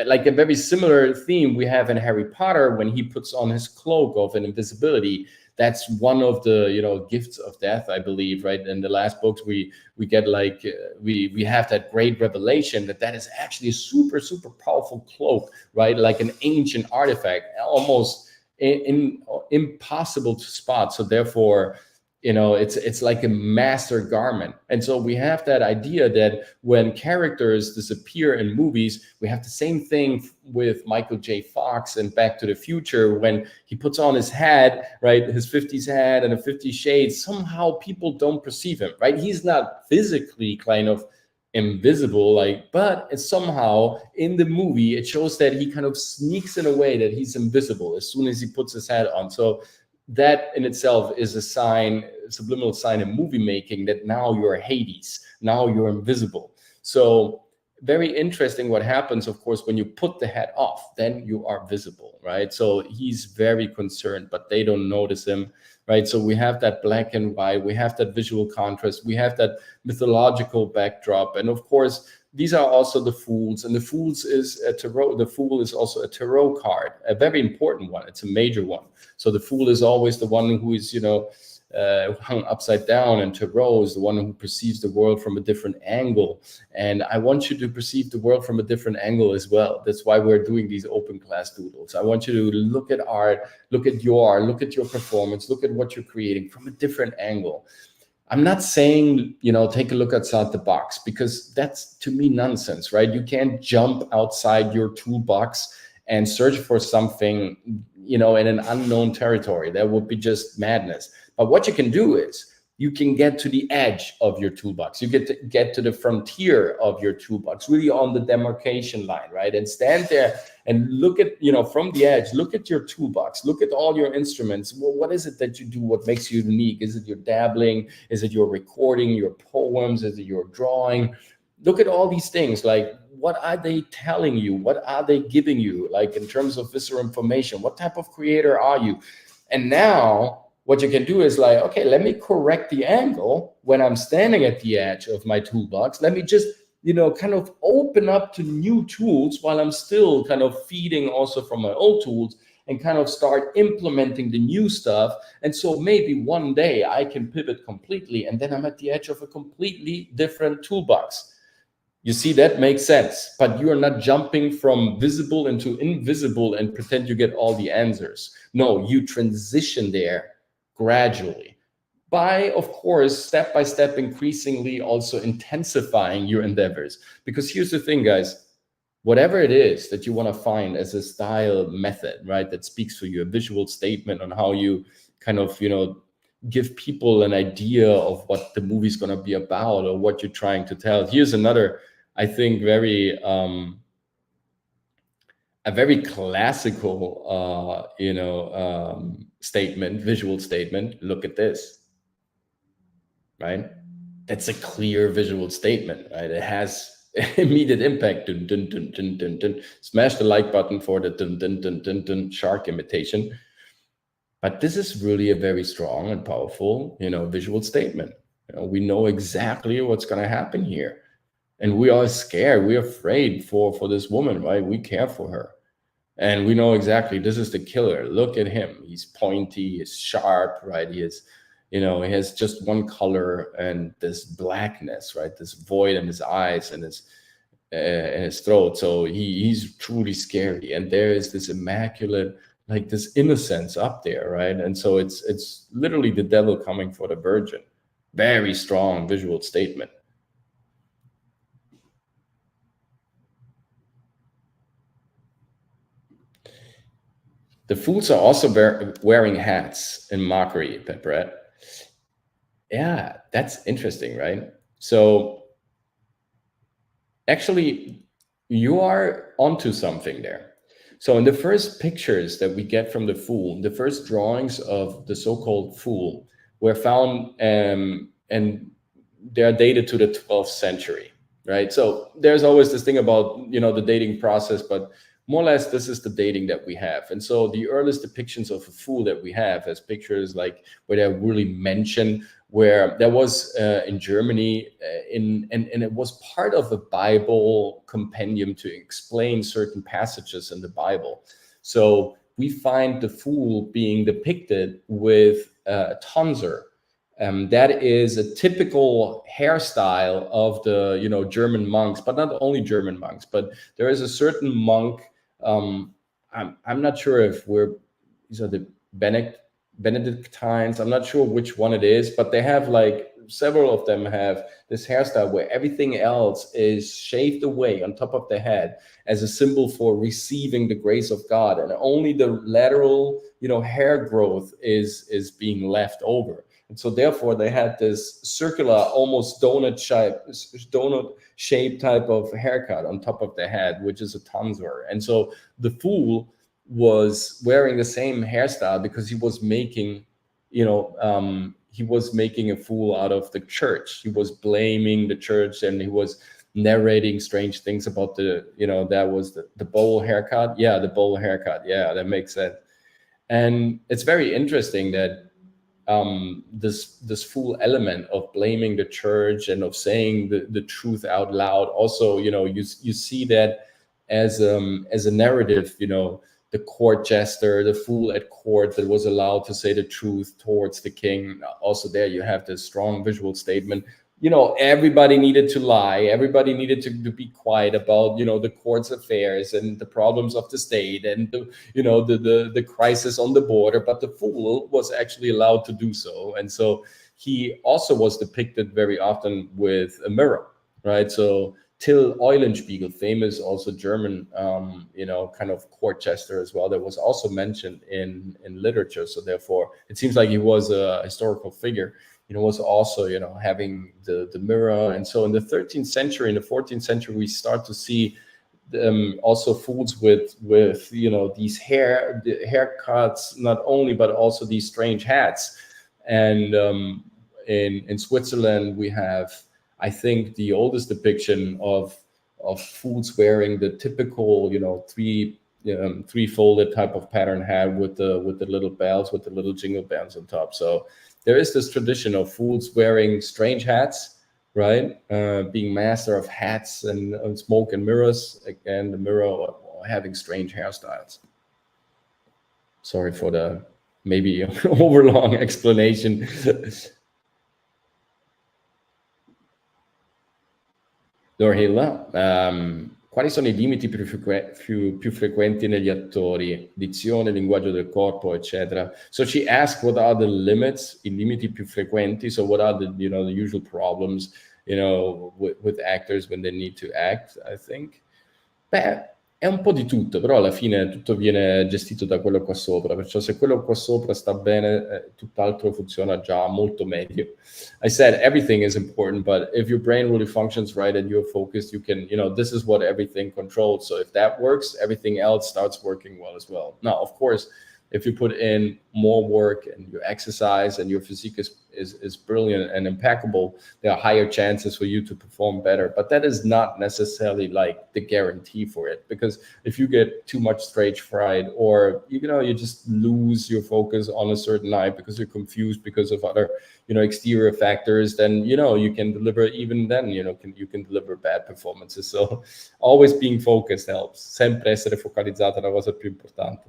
Like a very similar theme we have in Harry Potter when he puts on his cloak of an invisibility. That's one of the gifts of death, I believe, right? In the last books, we get like we have that great revelation that is actually a super, super powerful cloak, right? Like an ancient artifact, almost impossible to spot. So therefore, it's like a master garment. And so we have that idea that when characters disappear in movies, we have the same thing with Michael J. Fox in Back to the Future, when he puts on his hat, right? His 50s hat and a 50 shades, somehow people don't perceive him, right? He's not physically kind of invisible, but it's somehow in the movie, it shows that he kind of sneaks in a way that he's invisible as soon as he puts his hat on. So that in itself is a subliminal sign in movie making, that now you're Hades, now you're invisible. So very interesting what happens, of course, when you put the hat off, then you are visible, right? So he's very concerned, but they don't notice him, right? So we have that black and white, we have that visual contrast, we have that mythological backdrop. And of course, these are also the fools, and the fools is a tarot. The fool is also a tarot card, a very important one. It's a major one. So the fool is always the one who is, hung upside down, and tarot is the one who perceives the world from a different angle. And I want you to perceive the world from a different angle as well. That's why we're doing these open class doodles. I want you to look at art, look at your art, look at your performance, look at what you're creating from a different angle. I'm not saying, take a look outside the box, because that's, to me, nonsense, right? You can't jump outside your toolbox and search for something, in an unknown territory. That would be just madness. But what you can do is you can get to the edge of your toolbox. You get to the frontier of your toolbox, really on the demarcation line, right? And stand there and look at, from the edge, look at your toolbox, look at all your instruments. Well, what is it that you do? What makes you unique? Is it your dabbling? Is it your recording, your poems? Is it your drawing? Look at all these things. Like, what are they telling you? What are they giving you? Like, in terms of visceral information, what type of creator are you? And now, what you can do is like, okay, let me correct the angle when I'm standing at the edge of my toolbox. Let me just, kind of open up to new tools while I'm still kind of feeding also from my old tools, and kind of start implementing the new stuff. And so maybe one day I can pivot completely, and then I'm at the edge of a completely different toolbox. You see, that makes sense, but you are not jumping from visible into invisible and pretend you get all the answers. No, you transition there gradually by, of course, step by step, increasingly also intensifying your endeavors. Because here's the thing, guys, whatever it is that you want to find as a style method, right, that speaks for you, a visual statement on how you kind of, give people an idea of what the movie's going to be about or what you're trying to tell. Here's another, I think, a very classical, statement, visual statement. Look at this, right? That's a clear visual statement, right? It has immediate impact. Dun, dun, dun, dun, dun, dun. Smash the like button for the dun, dun, dun, dun, dun, shark imitation. But this is really a very strong and powerful, visual statement. We know exactly what's going to happen here. And we are scared. We're afraid for this woman, right? We care for her. And we know exactly this is the killer. Look at him. He's pointy, he's sharp, right? He is, he has just one color and this blackness, right? This void in his eyes and his throat. So he's truly scary. And there is this immaculate, like this innocence up there, right? And so it's literally the devil coming for the virgin. Very strong visual statement. The fools are also wearing hats in mockery, Pepperette. Yeah, that's interesting, right? So actually, you are onto something there. So in the first pictures that we get from the fool, the first drawings of the so-called fool were found, and they are dated to the 12th century, right? So there's always this thing about, the dating process, but more or less, this is the dating that we have. And so the earliest depictions of a fool that we have as pictures, like where they're really mentioned, where there was in Germany, and it was part of a Bible compendium to explain certain passages in the Bible. So we find the fool being depicted with a tonsure. That is a typical hairstyle of the German monks, but not only German monks, but there is a certain monk. I'm not sure if these are the Benedictines. I'm not sure which one it is, but they have, like, several of them have this hairstyle where everything else is shaved away on top of the head as a symbol for receiving the grace of God, and only the lateral hair growth is being left over. And so therefore they had this circular, almost donut shape type of haircut on top of the head, which is a tonsure. And so the fool was wearing the same hairstyle because he was making, he was making a fool out of the church. He was blaming the church, and he was narrating strange things about that was the bowl haircut. Yeah, the bowl haircut. Yeah, that makes sense. And it's very interesting that this full element of blaming the church and of saying the truth out loud. Also, you see that as a narrative. The court jester, the fool at court that was allowed to say the truth towards the king. Also, there you have this strong visual statement. Everybody needed to lie. Everybody needed to be quiet about, the court's affairs and the problems of the state and the crisis on the border. But the fool was actually allowed to do so. And so he also was depicted very often with a mirror, right? So Till Eulenspiegel, famous also German, kind of court jester as well, that was also mentioned in literature. So therefore, it seems like he was a historical figure. Was also, having the mirror. And so in the 13th century, in the 14th century, we start to see also fools with these haircuts, not only, but also these strange hats. And in Switzerland, we have, I think, the oldest depiction of fools wearing the typical, three-folded type of pattern hat with the little bells, with the little jingle bells on top. So there is this tradition of fools wearing strange hats, right? Being master of hats and smoke and mirrors, again, the mirror, or having strange hairstyles. Sorry for the maybe overlong explanation. Dorhilla, quali sono I limiti più frequenti negli attori? Dizione, linguaggio del corpo, eccetera. So she asked, what are the limits, I limiti più frequenti? So what are the, the usual problems, with actors when they need to act, I think? Beh, è un po' di tutto, però alla fine tutto viene gestito da quello qua sopra, perciò se quello qua sopra sta bene, tutt'altro funziona già molto meglio. I said everything is important, but if your brain really functions right and you're focused, you can, this is what everything controls. So if that works, everything else starts working well as well. Now, of course, if you put in more work and you exercise and your physique is brilliant and impeccable, there are higher chances for you to perform better. But that is not necessarily like the guarantee for it, because if you get too much stage fright, or you just lose your focus on a certain night because you're confused because of other exterior factors, then you can deliver, even then you can deliver bad performances. So always being focused helps. Sempre essere focalizzata è la cosa più importante.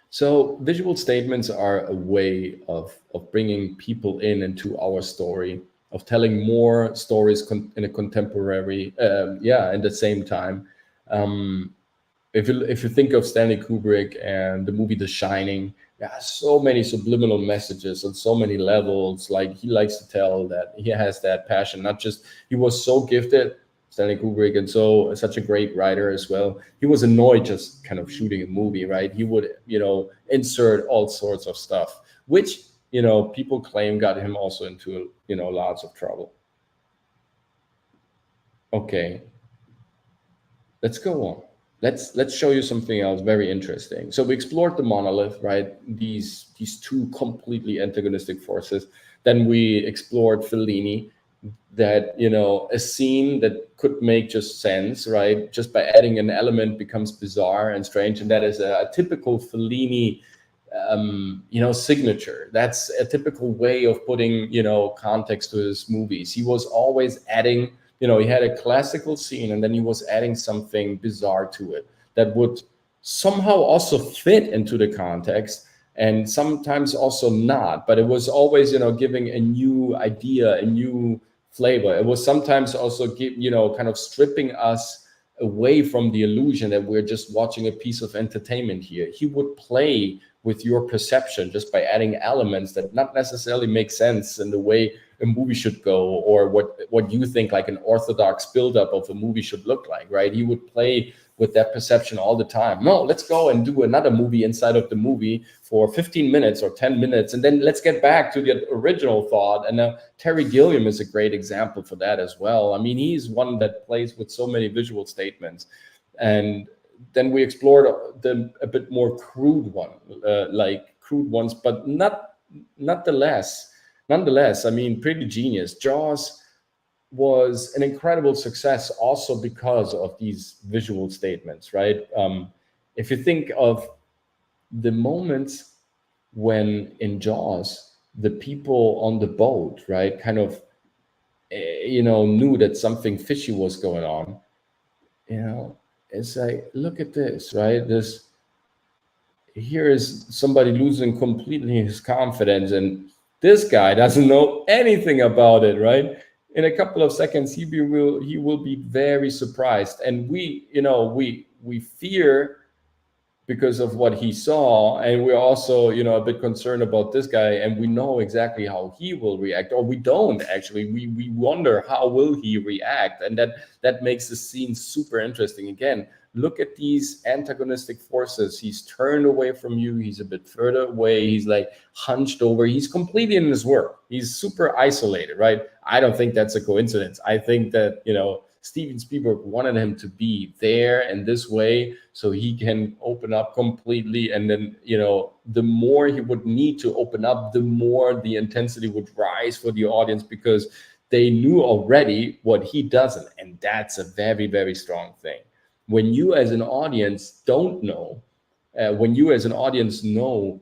So visual statements are a way of bringing people into our story, of telling more stories in a contemporary, in the same time. If you think of Stanley Kubrick and the movie The Shining, there are so many subliminal messages on so many levels. Like, he likes to tell that he has that passion, not just, he was so gifted, Stanley Kubrick, and such a great writer as well. He was annoyed just kind of shooting a movie, right? He would, insert all sorts of stuff, which, people claim got him also into, lots of trouble. Okay, let's go on. Let's show you something else very interesting. So we explored the monolith, right? These two completely antagonistic forces. Then we explored Fellini, that a scene that could make just sense, right? Just by adding an element becomes bizarre and strange, and that is a typical Fellini, signature. That's a typical way of putting context to his movies. He was always adding, he had a classical scene, and then he was adding something bizarre to it that would somehow also fit into the context, and sometimes also not. But it was always, giving a new idea, a new flavor. It was sometimes also kind of stripping us away from the illusion that we're just watching a piece of entertainment here. He would play with your perception just by adding elements that not necessarily make sense in the way a movie should go, or what you think like an orthodox buildup of a movie should look like, right? He would play with that perception all the time. No, let's go and do another movie inside of the movie for 15 minutes or 10 minutes, and then let's get back to the original thought. And Terry Gilliam is a great example for that as well. I mean, he's one that plays with so many visual statements. And then we explored a bit more crude ones, but nonetheless, I mean, pretty genius. Jaws was an incredible success also because of these visual statements, right? If you think of the moments when in Jaws, the people on the boat, right, kind of, knew that something fishy was going on, it's like, look at this, right? Here is somebody losing completely his confidence, and this guy doesn't know anything about it, right? In a couple of seconds, he will be very surprised, and we fear because of what he saw, and we're also a bit concerned about this guy, and we know exactly how he will react, or we don't actually. We wonder how will he react, and that makes the scene super interesting. Again, look at these antagonistic forces. He's turned away from you. He's a bit further away. He's like hunched over. He's completely in his work. He's super isolated, right? I don't think that's a coincidence. I think that, Steven Spielberg wanted him to be there in this way so he can open up completely. And then, the more he would need to open up, the more the intensity would rise for the audience, because they knew already what he doesn't. And that's a very, very strong thing. When you as an audience don't know, when you as an audience know,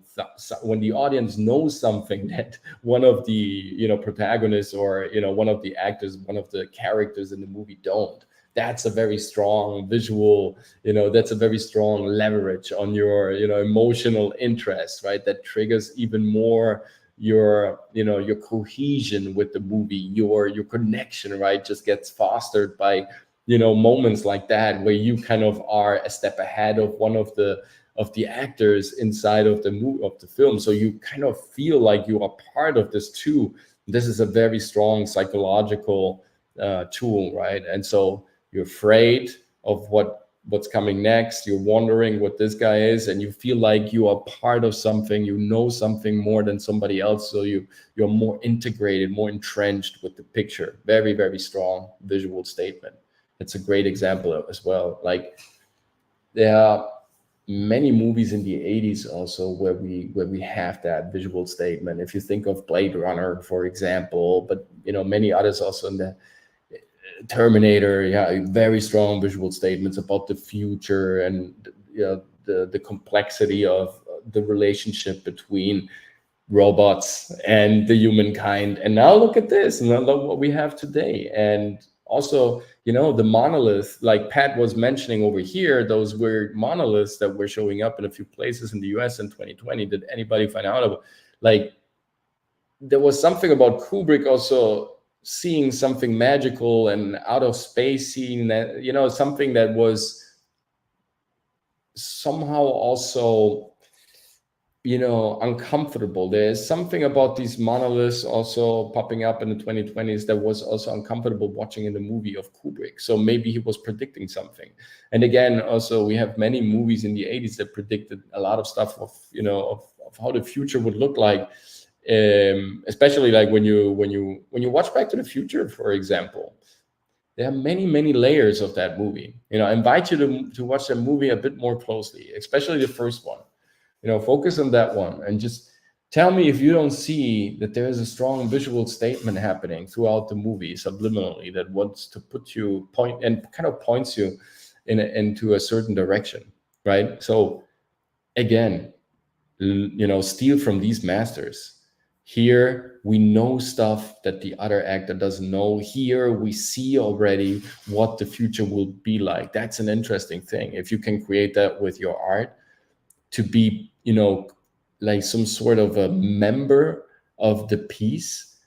when the audience knows something that one of the protagonists or one of the actors, one of the characters in the movie don't, that's a very strong visual, that's a very strong leverage on your emotional interest, right? That triggers even more your your cohesion with the movie, your connection, right, just gets fostered by moments like that, where you kind of are a step ahead of one of the actors inside of the film. So you kind of feel like you are part of this too. This is a very strong psychological tool, right? And so you're afraid of what's coming next. You're wondering what this guy is, and you feel like you are part of something. You know something more than somebody else, so you're more integrated, more entrenched with the picture. Very, very strong visual statement. It's a great example as well. Like, there are many movies in the 80s also where we have that visual statement. If you think of Blade Runner, for example, but many others also in the Terminator, very strong visual statements about the future and the complexity of the relationship between robots and the humankind. And now look at this, and look what we have today. And also, the monolith, like Pat was mentioning over here, those weird monoliths that were showing up in a few places in the US in 2020. Did anybody find out about? Like, there was something about Kubrick also seeing something magical and out of space, seeing that, something that was somehow also uncomfortable. There's something about these monoliths also popping up in the 2020s that was also uncomfortable watching in the movie of Kubrick. So maybe he was predicting something. And again, also, we have many movies in the 80s that predicted a lot of stuff of how the future would look like. Especially like when you watch Back to the Future, for example, there are many layers of that movie. I invite you to watch that movie a bit more closely, especially the first one. Focus on that one and just tell me if you don't see that there is a strong visual statement happening throughout the movie subliminally that wants to points you into a certain direction, right? So again, steal from these masters. Here we know stuff that the other actor doesn't know. Here we see already what the future will be like. That's an interesting thing. If you can create that with your art, to be like some sort of a member of the piece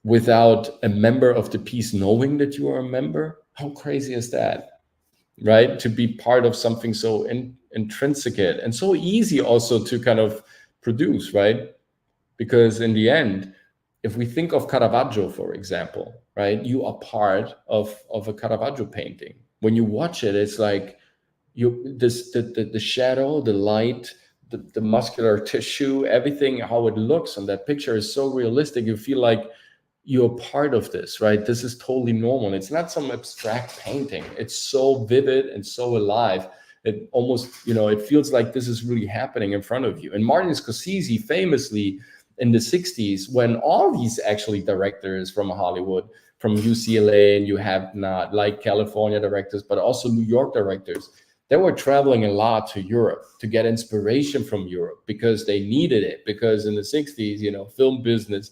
without a member of the piece knowing that you are a member, how crazy is that, right? To be part of something so intrinsic and so easy also to kind of produce, right? Because in the end, if we think of Caravaggio, for example, right, you are part of a Caravaggio painting. When you watch it, it's like the shadow, the light, the muscular tissue, everything, how it looks on that picture is so realistic. You feel like you're part of this, right? This is totally normal. It's not some abstract painting. It's so vivid and so alive. It almost, it feels like this is really happening in front of you. And Martin Scorsese famously in the 60s, when all these actually directors from Hollywood, from UCLA, and you have not like California directors, but also New York directors, they were traveling a lot to Europe to get inspiration from Europe because they needed it. Because in the 60s, film business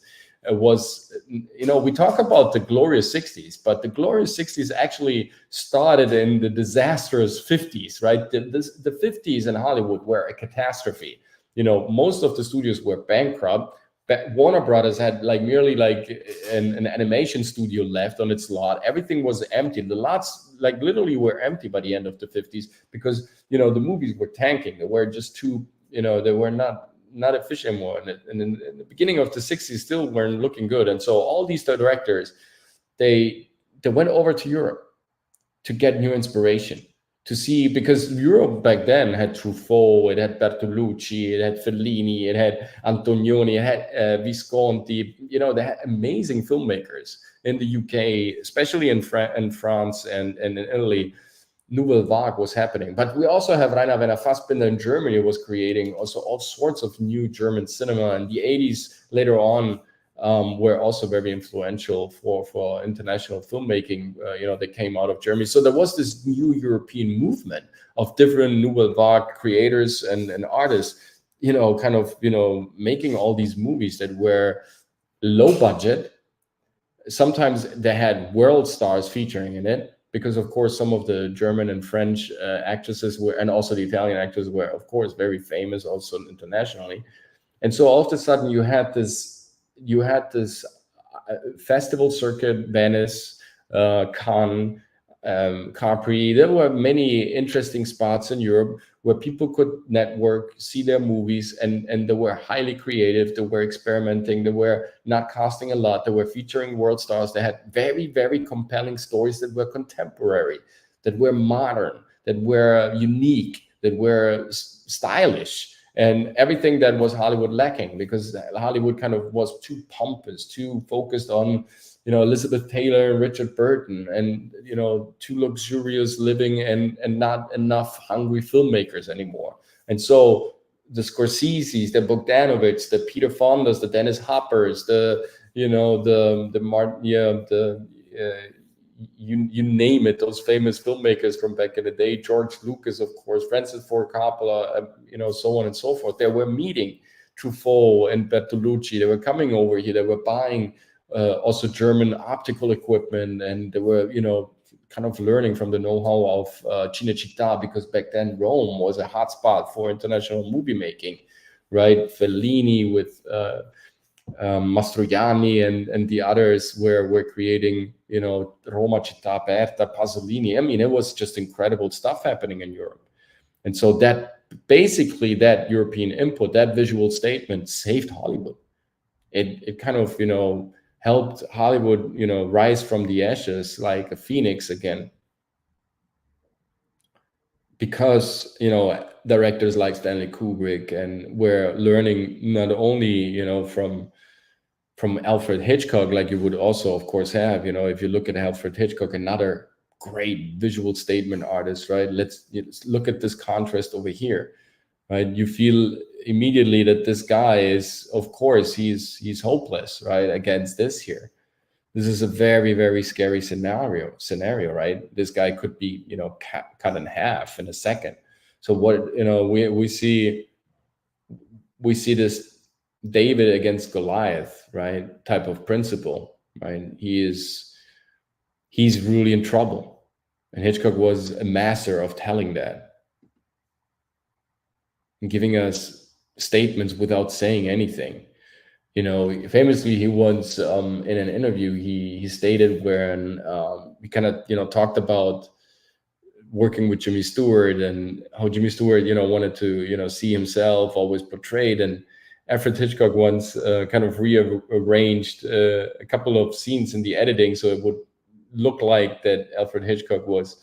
was, we talk about the glorious 60s, but the glorious 60s actually started in the disastrous 50s, right? The 50s in Hollywood were a catastrophe. Most of the studios were bankrupt. Warner Brothers had merely an animation studio left on its lot. Everything was empty. The lots literally were empty by the end of the 50s because the movies were tanking. They were just too, they were not efficient anymore. And in the beginning of the 60s still weren't looking good. And so all these directors, they went over to Europe to get new inspiration. To see, because Europe back then had Truffaut, it had Bertolucci, it had Fellini, it had Antonioni, it had Visconti. They had amazing filmmakers in the UK, especially in France and in Italy. Nouvelle Vague was happening. But we also have Rainer Werner Fassbinder in Germany was creating also all sorts of new German cinema. In the 80s, later on, were also very influential for international filmmaking. They came out of Germany. So there was this new European movement of different Nouvelle Vague creators and artists, making all these movies that were low budget. Sometimes they had world stars featuring in it, because of course some of the German and French actresses were, and also the Italian actors were, of course, very famous also internationally. And so all of a sudden you had this festival circuit, Venice, Cannes, Capri. There were many interesting spots in Europe where people could network, see their movies, and they were highly creative. They were experimenting. They were not costing a lot. They were featuring world stars. They had very, very compelling stories that were contemporary, that were modern, that were unique, that were stylish, and everything that was Hollywood lacking, because Hollywood kind of was too pompous, too focused on Elizabeth Taylor and Richard Burton, and too luxurious living, and not enough hungry filmmakers anymore. And so the Scorseses, the Bogdanovich, the Peter Fondas, the Dennis Hoppers, you name it, those famous filmmakers from back in the day, George Lucas, of course, Francis Ford Coppola, so on and so forth. They were meeting Truffaut and Bertolucci. They were coming over here. They were buying also German optical equipment, and they were, kind of learning from the know-how of Cinecittà, because back then Rome was a hotspot for international movie making, right? Fellini with Mastroianni and the others were creating, Roma Città Aperta, Pasolini. I mean, it was just incredible stuff happening in Europe. And so that basically that European input, that visual statement saved Hollywood. It kind of, helped Hollywood, rise from the ashes like a phoenix again. Because, directors like Stanley Kubrick, and we're learning not only, from Alfred Hitchcock, like you would also, of course, have, if you look at Alfred Hitchcock, another great visual statement artist, right? Let's look at this contrast over here, right? You feel immediately that this guy is, of course, he's hopeless, right, against this here. This is a very, very scary scenario, right? This guy could be, cut in half in a second. So what, we see this David against Goliath, right, type of principle, right? He's really in trouble. And Hitchcock was a master of telling that and giving us statements without saying anything. Famously, he once, in an interview, he stated when we kind of, talked about working with Jimmy Stewart, and how Jimmy Stewart, wanted to, see himself always portrayed. And Alfred Hitchcock once kind of rearranged a couple of scenes in the editing, so it would look like that Alfred Hitchcock was,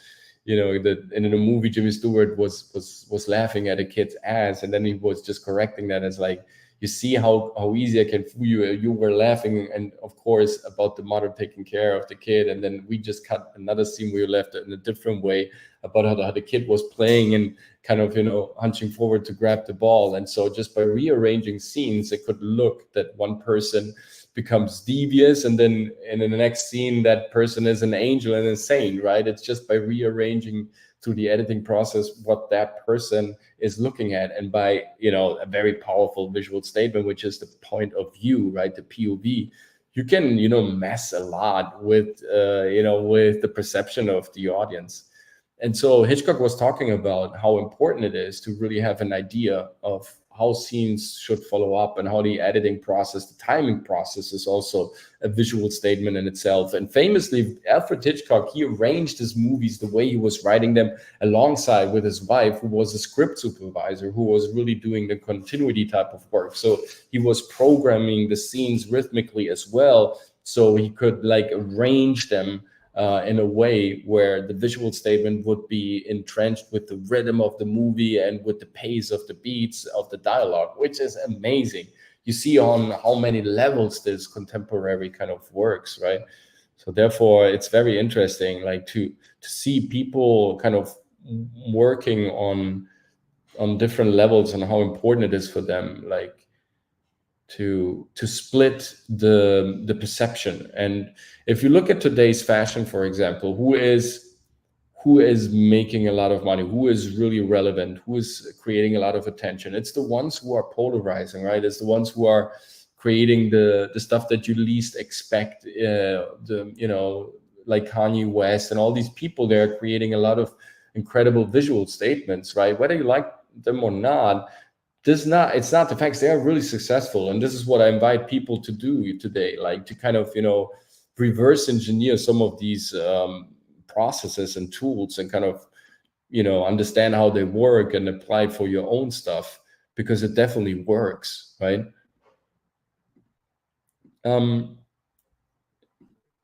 that in the movie Jimmy Stewart was laughing at a kid's ass, and then he was just correcting that as like, you see how easy I can fool you. You were laughing, and of course, about the mother taking care of the kid, and then we just cut another scene where you left it in a different way about how the kid was playing and kind of, hunching forward to grab the ball. And so just by rearranging scenes, it could look that one person becomes devious, and then in the next scene, that person is an angel and insane, right? It's just by rearranging through the editing process what that person is looking at, and by a very powerful visual statement, which is the point of view, right, the POV, you can mess a lot with with the perception of the audience. And so Hitchcock was talking about how important it is to really have an idea of how scenes should follow up, and how the editing process, the timing process, is also a visual statement in itself. And famously, Alfred Hitchcock, he arranged his movies the way he was writing them, alongside with his wife, who was a script supervisor, who was really doing the continuity type of work. So he was programming the scenes rhythmically as well, so he could like arrange them in a way where the visual statement would be entrenched with the rhythm of the movie and with the pace of the beats of the dialogue, which is amazing. You see on how many levels this contemporary kind of works, right? So therefore, it's very interesting, like to see people kind of working on different levels and how important it is for them. Like split the perception. And if you look at today's fashion, for example, who is making a lot of money, who is really relevant, who is creating a lot of attention, it's the ones who are polarizing, right? It's the ones who are creating the stuff that you least expect. Like Kanye West and all these people, they're creating a lot of incredible visual statements, right? Whether you like them or not, it's not the facts. They are really successful, and this is what I invite people to do today, like to kind of reverse engineer some of these processes and tools, and kind of understand how they work and apply it for your own stuff, because it definitely works, right?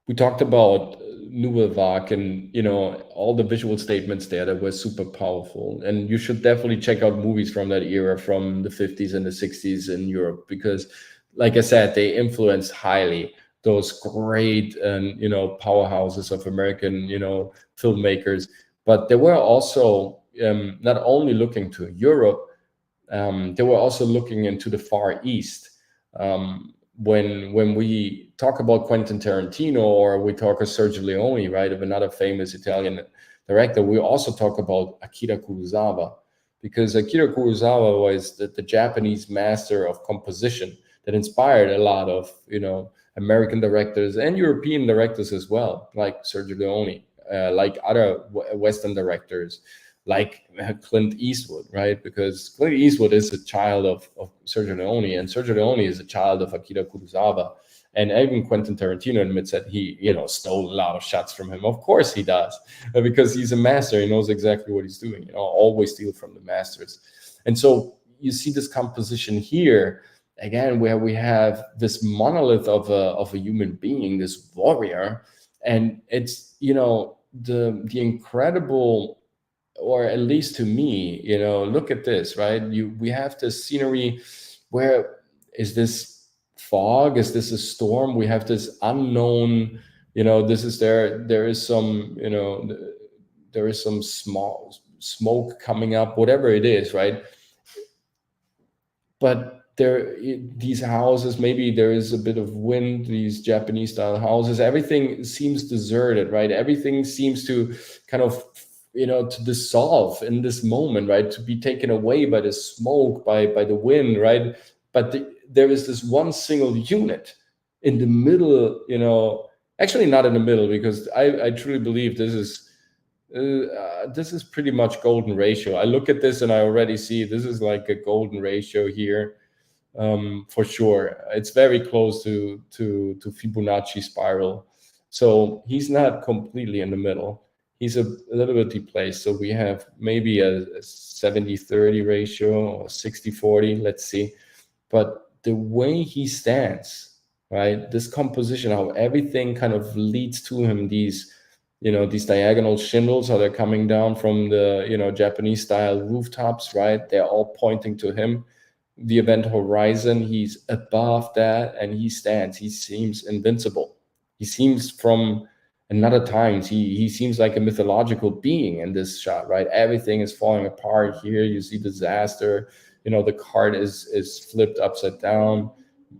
We talked about Nouvelle Vague and all the visual statements there that were super powerful, and you should definitely check out movies from that era, from the 50s and the 60s in Europe, because like I said, they influenced highly those great and powerhouses of American filmmakers. But they were also not only looking to Europe, they were also looking into the Far East. When we talk about Quentin Tarantino, or we talk of Sergio Leone, right, of another famous Italian director, we also talk about Akira Kurosawa, because Akira Kurosawa was the Japanese master of composition that inspired a lot of American directors and European directors as well, like Sergio Leone, like other Western directors, like Clint Eastwood, right? Because Clint Eastwood is a child of Sergio Leone, and Sergio Leone is a child of Akira Kurosawa. And even Quentin Tarantino admits that he, stole a lot of shots from him. Of course he does, because he's a master. He knows exactly what he's doing. Always steal from the masters. And so you see this composition here again, where we have this monolith of a human being, this warrior, and it's the incredible. Or at least to me, look at this, right? We have this scenery. Where is this fog? Is this a storm? We have this unknown, this is there is some, there is some small smoke coming up, whatever it is, right? But these houses, maybe there is a bit of wind, these Japanese style houses, everything seems deserted, right? Everything seems to kind of to dissolve in this moment, right? To be taken away by the smoke, by the wind, right? But there is this one single unit in the middle, actually not in the middle, because I truly believe this is pretty much golden ratio. I look at this and I already see this is like a golden ratio here, for sure. It's very close to Fibonacci spiral. So he's not completely in the middle. He's a little bit deplaced. So we have maybe a 70-30 ratio or 60-40, let's see. But the way he stands, right, this composition, how everything kind of leads to him, these diagonal shingles, how they're coming down from the, Japanese style rooftops, right? They're all pointing to him. The event horizon, he's above that, and he stands. He seems invincible. He seems from another times. He seems like a mythological being in this shot, right? Everything is falling apart here. You see disaster. The cart is flipped upside down.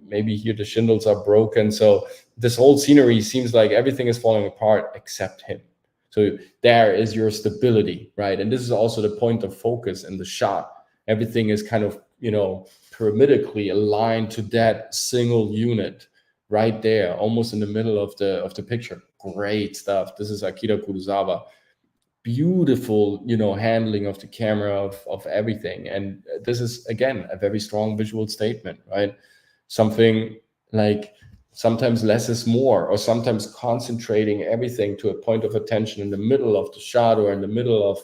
Maybe here the shingles are broken. So this whole scenery seems like everything is falling apart except him. So there is your stability, right? And this is also the point of focus in the shot. Everything is kind of, pyramidically aligned to that single unit right there, almost in the middle of the picture. Great stuff. This is Akira Kurosawa. Beautiful, handling of the camera, of everything. And this is, again, a very strong visual statement, right? Something like sometimes less is more, or sometimes concentrating everything to a point of attention in the middle of the shot, or in the middle of,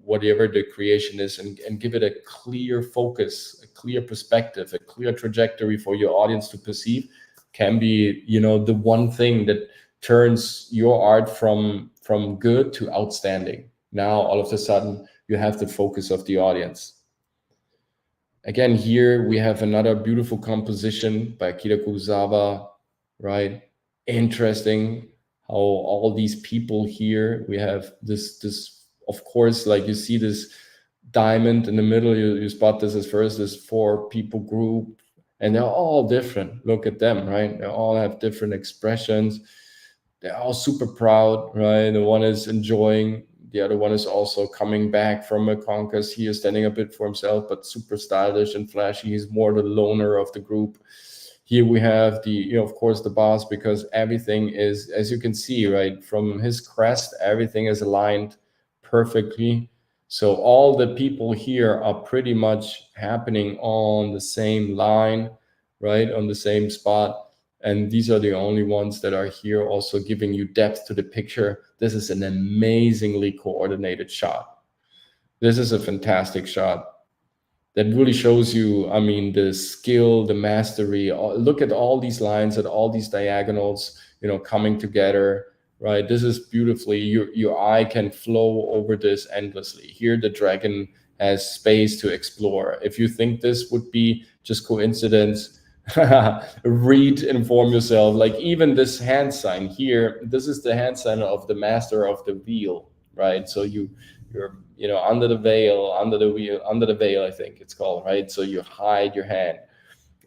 whatever the creation is, and give it a clear focus, a clear perspective, a clear trajectory for your audience to perceive, can be, the one thing that turns your art from good to outstanding. Now, all of a sudden, you have the focus of the audience. Again, here we have another beautiful composition by Akira Kurosawa, right? Interesting how all these people here, we have this, of course, like you see this diamond in the middle, you spot this as first, this 4 people group, and they're all different. Look at them, right? They all have different expressions. They're all super proud, right? The one is enjoying, the other one is also coming back from a conquest. He is standing a bit for himself, but super stylish and flashy. He's more the loner of the group. Here we have the, of course, the boss, because everything is, as you can see, right, from his crest, everything is aligned perfectly. So all the people here are pretty much happening on the same line, right, on the same spot. And these are the only ones that are here, also giving you depth to the picture. This is an amazingly coordinated shot. This is a fantastic shot that really shows you, I mean, the skill, the mastery. Look at all these lines, at all these diagonals, coming together, right? This is beautifully, your eye can flow over this endlessly. Here, the dragon has space to explore. If you think this would be just coincidence, read, inform yourself. Like even this hand sign here, this is the hand sign of the master of the wheel, right? So you're under the veil, under the wheel, under the veil, I think it's called, right? So you hide your hand.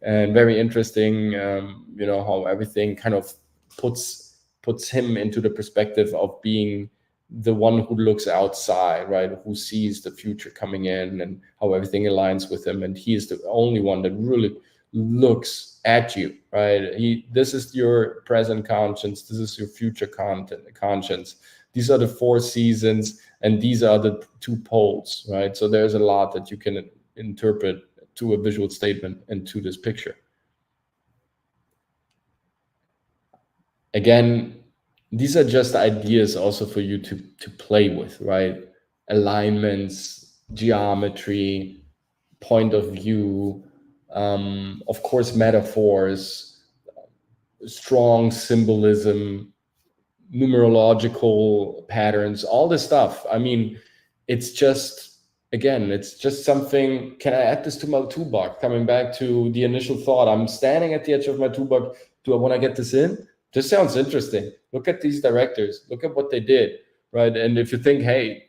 And very interesting, how everything kind of puts him into the perspective of being the one who looks outside, right? Who sees the future coming in, and how everything aligns with him. And he is the only one that really looks at you, right? This is your present conscience. This is your future conscience. These are the 4 seasons, and these are the 2 poles, right? So there's a lot that you can interpret to a visual statement and to this picture. Again, these are just ideas also for you to play with, right? Alignments, geometry, point of view, of course, metaphors, strong symbolism, numerological patterns, all this stuff. I mean, it's just, again, it's just something. Can I add this to my toolbox? Coming back to the initial thought, I'm standing at the edge of my toolbox. Do I want to get this in? This sounds interesting. Look at these directors. Look at what they did, right? And if you think, hey,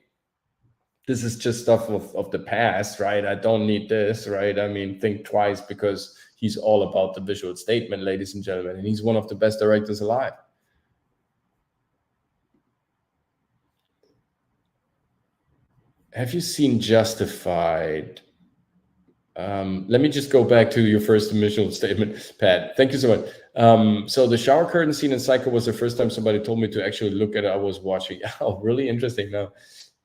this is just stuff of the past, right? I don't need this, right? I mean, think twice, because he's all about the visual statement, ladies and gentlemen, and he's one of the best directors alive. Have you seen Justified? Let me just go back to your first initial statement, Pat. Thank you so much. So the shower curtain scene in Psycho was the first time somebody told me to actually look at it. I was watching. Oh, really interesting. Now,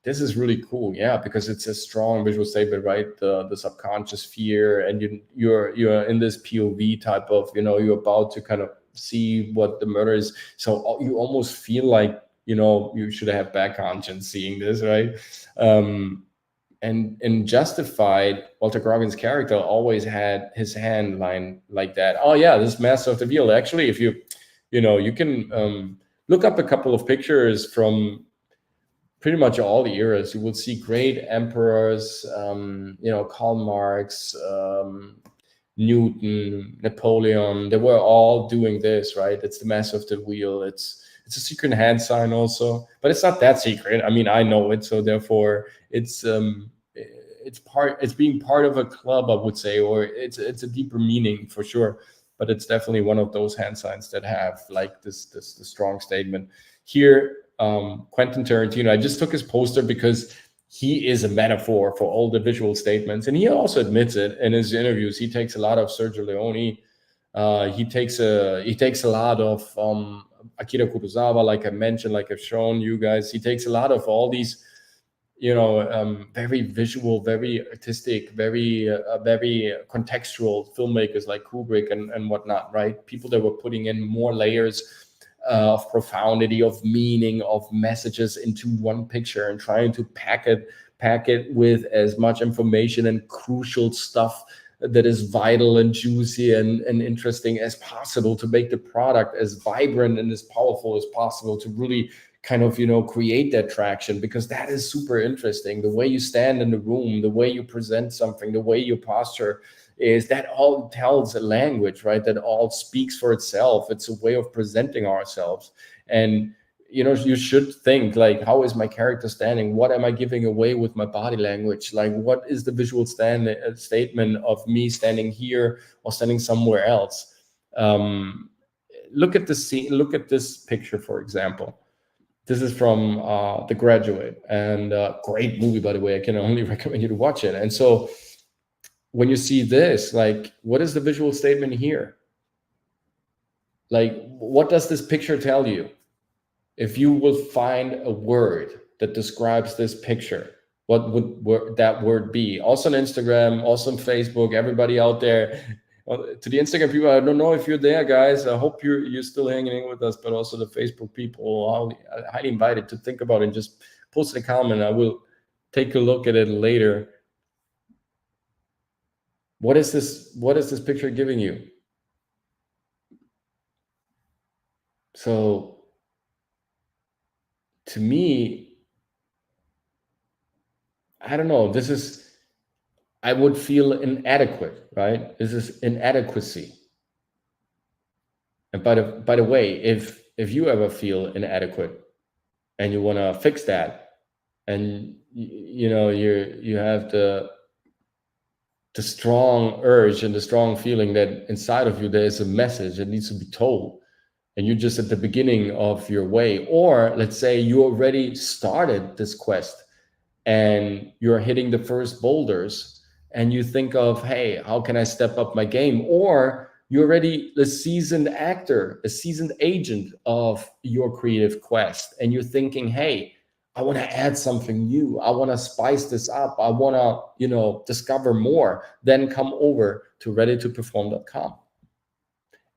this is really cool. Yeah, because it's a strong visual statement, right? The subconscious fear, and you're in this POV type of, you're about to kind of see what the murder is. So you almost feel like, you should have back conscience seeing this, right? And in Justified, Walter Grogan's character always had his hand line like that. Oh yeah, this Master of the Wheel. Actually, if you can look up a couple of pictures from pretty much all the eras, you will see great emperors, Karl Marx, Newton, Napoleon. They were all doing this, right? It's the Master of the Wheel. It's a secret hand sign also, but it's not that secret. I mean, I know it, so therefore it's being part of a club, I would say, or it's a deeper meaning for sure. But it's definitely one of those hand signs that have like this strong statement. Here, Quentin Tarantino, I just took his poster because he is a metaphor for all the visual statements, and he also admits it in his interviews. He takes a lot of Sergio Leone. He takes a lot of Akira Kurosawa, like I mentioned, like I've shown you guys. He takes a lot of all these, very visual, very artistic, very contextual filmmakers like Kubrick and whatnot, right? People that were putting in more layers of profundity, of meaning, of messages into one picture, and trying to pack it with as much information and crucial stuff that is vital and juicy and interesting as possible, to make the product as vibrant and as powerful as possible, to really kind of, create that traction, because that is super interesting. The way you stand in the room, the way you present something, the way you posture, is that all tells a language, right? That all speaks for itself. It's a way of presenting ourselves. And you know, you should think like, how is my character standing? What am I giving away with my body language? Like, what is the visual statement of me standing here or standing somewhere else? Look at the scene. Look at this picture, for example. This is from The Graduate, and great movie, by the way. I can only recommend you to watch it. And so when you see this, like, what is the visual statement here? Like, what does this picture tell you? If you will find a word that describes this picture, what would that word be? Also on Instagram, also on Facebook, everybody out there. To the Instagram people, I don't know if you're there, guys. I hope you're still hanging in with us, but also the Facebook people, I highly invited to think about it and just post a comment. I will take a look at it later. What is this picture giving you? So to me, I don't know, I would feel inadequate, right? This is inadequacy. And by the way, if you ever feel inadequate and you want to fix that, and you know, you have the strong urge and the strong feeling that inside of you there is a message that needs to be told, and you're just at the beginning of your way, or let's say you already started this quest and you're hitting the first boulders and you think of, hey, how can I step up my game? Or you're already a seasoned actor, a seasoned agent of your creative quest, and you're thinking, hey, I want to add something new. I want to spice this up. I want to, you know, discover more. Then come over to readytoperform.com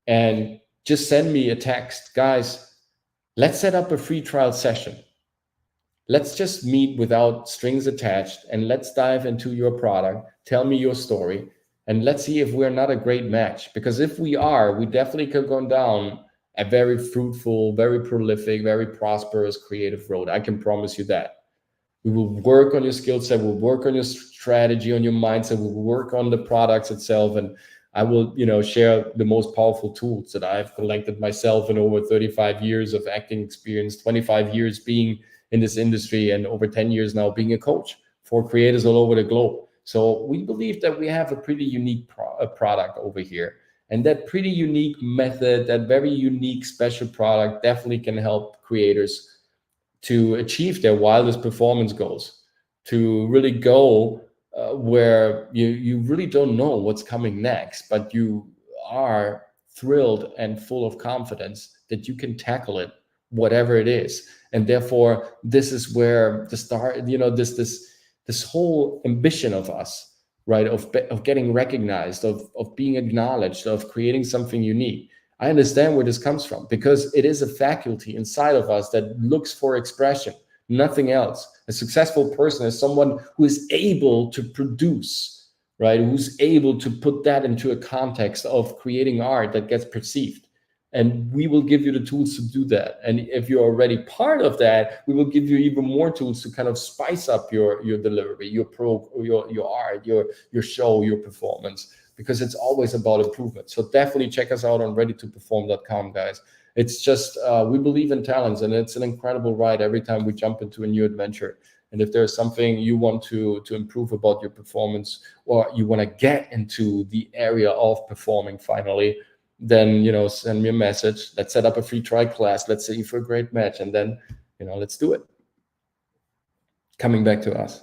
and just send me a text. Guys, let's set up a free trial session. Let's just meet without strings attached, and let's dive into your product. Tell me your story, and let's see if we're not a great match. Because if we are, we definitely could go down a very fruitful, very prolific, very prosperous creative road. I can promise you that. We will work on your skill set, we'll work on your strategy, on your mindset, we'll work on the products itself, and I will, you know, share the most powerful tools that I've collected myself in over 35 years of acting experience, 25 years being in this industry, and over 10 years now being a coach for creators all over the globe. So we believe that we have a pretty unique product over here. And that pretty unique method, that very unique special product definitely can help creators to achieve their wildest performance goals, to really go where you really don't know what's coming next, but you are thrilled and full of confidence that you can tackle it, whatever it is. And therefore, this is where the start, you know, this whole ambition of us, right, of getting recognized, of being acknowledged, of creating something unique. I understand where this comes from, because it is a faculty inside of us that looks for expression, nothing else. A successful person is someone who is able to produce, right, who's able to put that into a context of creating art that gets perceived. And we will give you the tools to do that. And if you're already part of that, we will give you even more tools to kind of spice up your delivery, your art, your show, your performance, because it's always about improvement. So definitely check us out on readytoperform.com, guys. It's just, we believe in talents, and it's an incredible ride every time we jump into a new adventure. And if there's something you want to improve about your performance, or you want to get into the area of performing finally, then, you know, send me a message. Let's set up a free trial class. Let's see for a great match, and then, you know, let's do it. Coming back to us.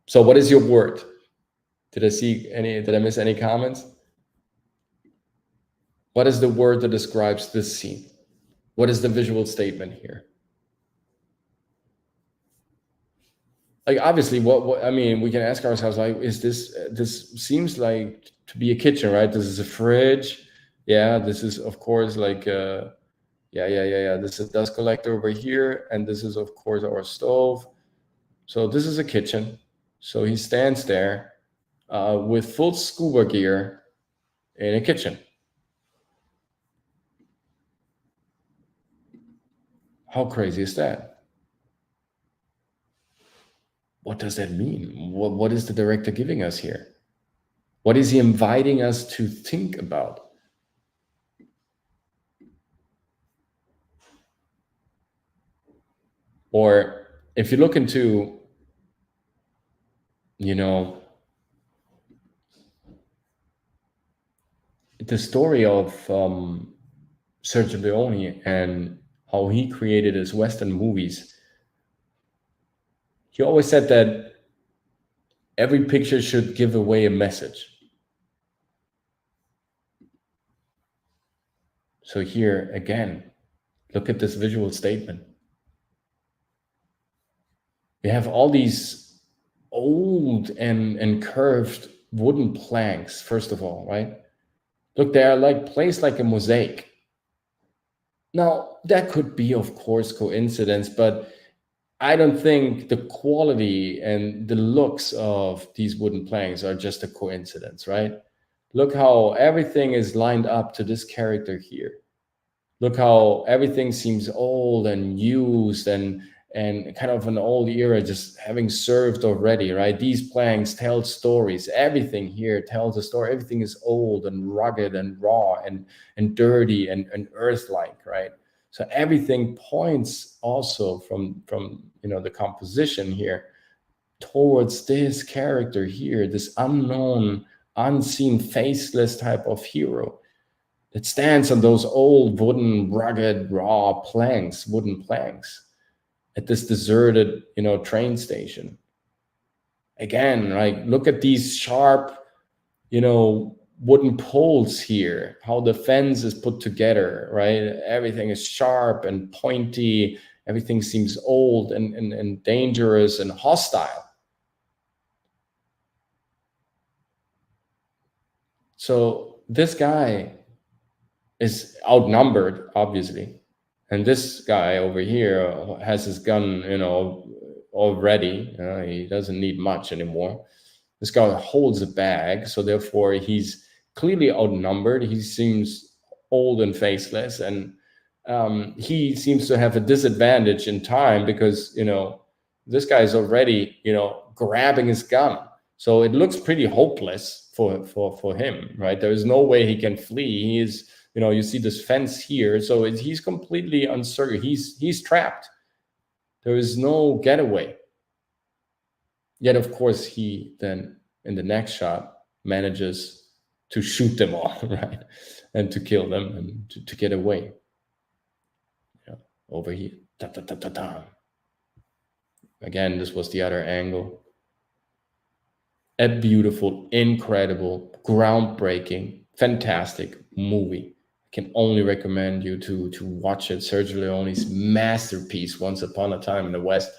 So what is your word? Did I miss any comments? What is the word that describes this scene? What is the visual statement here? Like, obviously, what I mean, we can ask ourselves, like, is this seems like to be a kitchen, right? This is a fridge. Yeah, this is, of course, like, yeah. This is a dust collector over here, and this is, of course, our stove. So this is a kitchen. So he stands there with full scuba gear in a kitchen. How crazy is that? What does that mean? What is the director giving us here? What is he inviting us to think about? Or if you look into, you know, the story of Sergio Leone and how he created his Western movies, he always said that every picture should give away a message. So here again, look at this visual statement. We have all these old and curved wooden planks, first of all, right? Look, they are like placed like a mosaic. Now, that could be, of course, coincidence, but I don't think the quality and the looks of these wooden planks are just a coincidence, right? Look how everything is lined up to this character here. Look how everything seems old and used and kind of an old era just having served already, right? These planks tell stories. Everything here tells a story. Everything is old and rugged and raw and dirty and earth-like, right? So everything points also from the composition here towards this character here, this unknown, unseen, faceless type of hero that stands on those old wooden, rugged, raw planks, wooden planks at this deserted, train station. Again, right? Look at these sharp, wooden poles here, how the fence is put together, right? Everything is sharp and pointy. Everything seems old and dangerous and hostile. So this guy is outnumbered, obviously. And this guy over here has his gun, already. He doesn't need much anymore. This guy holds a bag, so therefore he's clearly outnumbered. He seems old and faceless, and he seems to have a disadvantage in time because, this guy is already, grabbing his gun. So it looks pretty hopeless for him, right? There is no way he can flee. He is, you see this fence here, so he's completely uncertain. He's trapped. There is no getaway. Yet, of course, he then, in the next shot, manages to shoot them all, right? And to kill them and to get away. Over here. Da, da, da, da, da. Again, this was the other angle. A beautiful, incredible, groundbreaking, fantastic movie. I can only recommend you to watch it. Sergio Leone's masterpiece, Once Upon a Time in the West.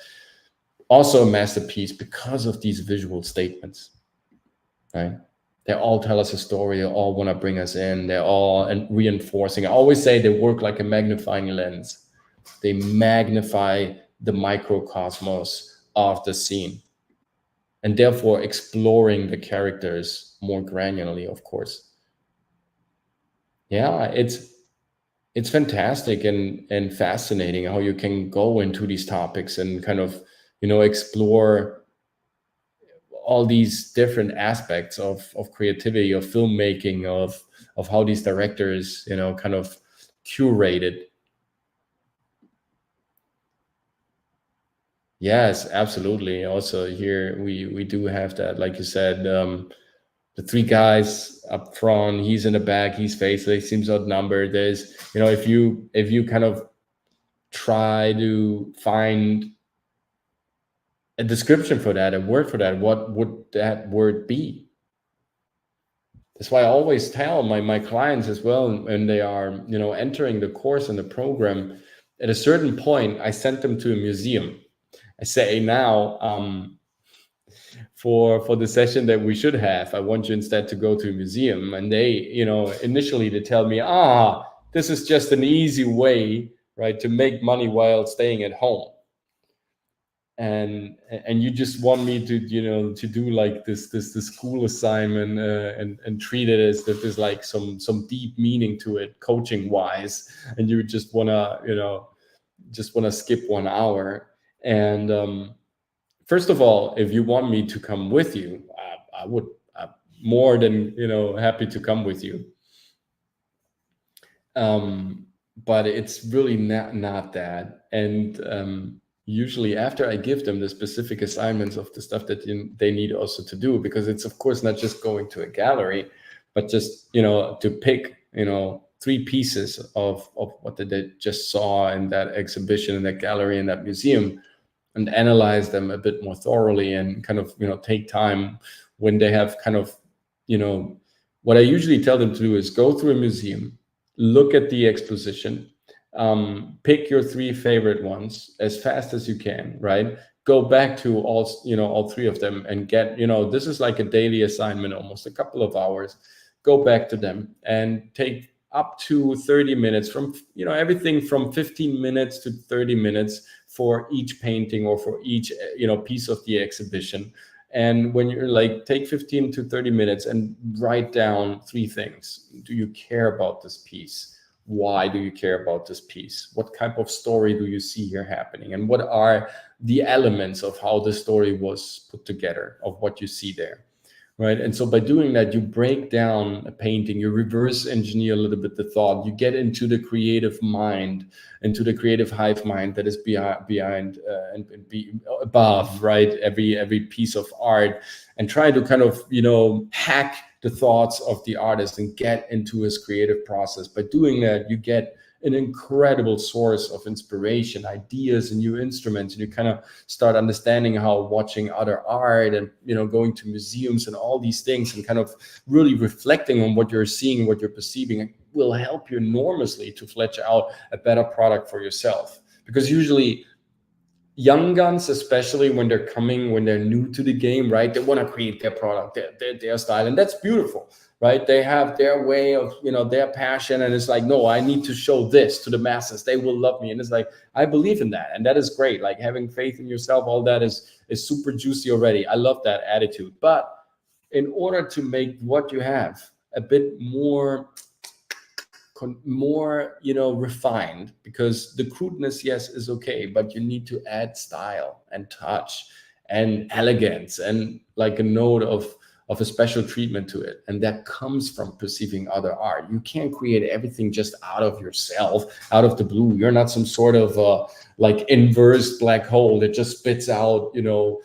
Also a masterpiece because of these visual statements, right? They all tell us a story. They all want to bring us in. They're all reinforcing. I always say they work like a magnifying lens. They magnify the microcosmos of the scene, and therefore exploring the characters more granularly, of course. Yeah, it's fantastic and fascinating how you can go into these topics and kind of, explore all these different aspects of creativity, of filmmaking, of how these directors, kind of curated. Yes, absolutely. Also here we do have that, like you said, the three guys up front, he's in the back, he's faceless, seems outnumbered. There's, if you kind of try to find a description for that, a word for that, what would that word be? That's why I always tell my clients as well, when they are, entering the course and the program, at a certain point, I sent them to a museum. I say, now, for the session that we should have, I want you instead to go to a museum. And they, initially they tell me, this is just an easy way, right, to make money while staying at home. And you just want me to, to do like this school assignment and treat it as that there's like some deep meaning to it, coaching wise, and you just wanna, skip 1 hour. And first of all, if you want me to come with you, I would more than happy to come with you. But it's really not that. And usually after I give them the specific assignments of the stuff that they need also to do, because it's of course not just going to a gallery, but just, you know, to pick, you know, 3 pieces of what they just saw in that exhibition, in that gallery, in that museum, and analyze them a bit more thoroughly, and kind of, you know, take time when they have kind of, you know, what I usually tell them to do is go through a museum, look at the exposition, pick your 3 favorite ones as fast as you can, right? Go back to all, you know, all 3 of them, and get, you know, this is like a daily assignment, almost a couple of hours. Go back to them and take up to 30 minutes, from, you know, everything from 15 minutes to 30 minutes for each painting or for each, you know, piece of the exhibition. And when you're like, take 15 to 30 minutes and write down 3 things. Do you care about this piece? Why do you care about this piece? What type of story do you see here happening? And what are the elements of how the story was put together, of what you see there? Right. And so by doing that, you break down a painting, you reverse engineer a little bit the thought, you get into the creative mind, into the creative hive mind that is behind and be above, right, every piece of art, and try to kind of, you know, hack the thoughts of the artist and get into his creative process. By doing that, you get an incredible source of inspiration, ideas, and new instruments. And you kind of start understanding how watching other art and, you know, going to museums and all these things, and kind of really reflecting on what you're seeing, what you're perceiving, will help you enormously to flesh out a better product for yourself. Because usually young guns, especially when they're new to the game, right, they want to create their product, their style, and that's beautiful, right? They have their way of, you know, their passion, and it's like, no, I need to show this to the masses, they will love me. And it's like, I believe in that, and that is great. Like, having faith in yourself, all that is super juicy already. I love that attitude. But in order to make what you have a bit more, you know, refined, because the crudeness, yes, is okay, but you need to add style and touch and elegance and like a note of a special treatment to it. And that comes from perceiving other art. You can't create everything just out of yourself, out of the blue. You're not some sort of like inverse black hole that just spits out, you know,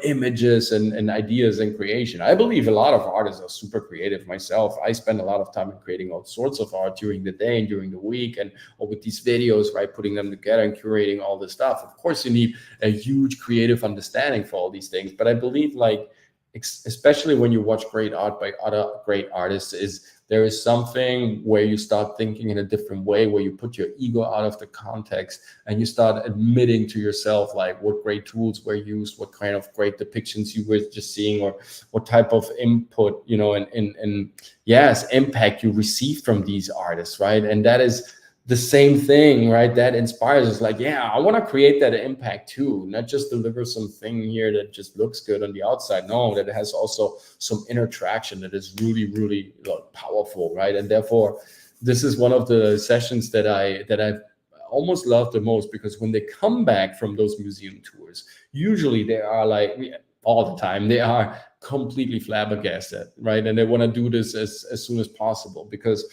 images and ideas and creation. I believe a lot of artists are super creative myself. I spend a lot of time in creating all sorts of art during the day and during the week, and or with these videos, right, putting them together and curating all this stuff. Of course, you need a huge creative understanding for all these things. But I believe, like, especially when you watch great art by other great artists, is there is something where you start thinking in a different way, where you put your ego out of the context and you start admitting to yourself, like, what great tools were used, what kind of great depictions you were just seeing, or what type of input, you know, and yes, impact you received from these artists, right? And that is the same thing, right? That inspires us. Like, yeah, I want to create that impact too, not just deliver something here that just looks good on the outside. No, that has also some inner traction that is really, really powerful, right? And therefore, this is one of the sessions that I've almost loved the most, because when they come back from those museum tours, usually they are like, all the time, they are completely flabbergasted, right? And they want to do this as soon as possible, because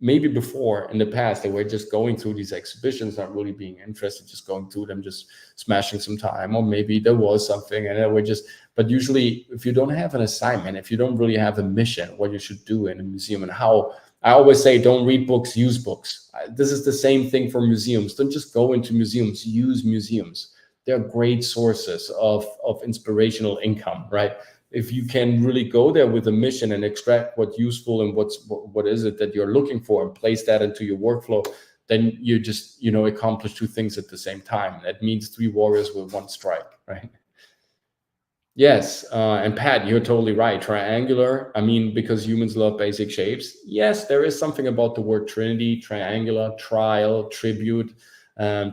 maybe before, in the past, they were just going through these exhibitions, not really being interested, just going through them, just smashing some time, or maybe there was something and they were just, but usually if you don't have an assignment, if you don't really have a mission, what you should do in a museum, and how, I always say, don't read books, use books. This is the same thing for museums. Don't just go into museums, use museums. They're great sources of inspirational income, right? If you can really go there with a mission and extract what's useful and what is it that you're looking for, and place that into your workflow, then you just, you know, accomplish 2 things at the same time. That means 3 warriors with 1 strike, right? Yes, and Pat, you're totally right. Triangular, I mean, because humans love basic shapes. Yes, there is something about the word trinity, triangular, trial, tribute,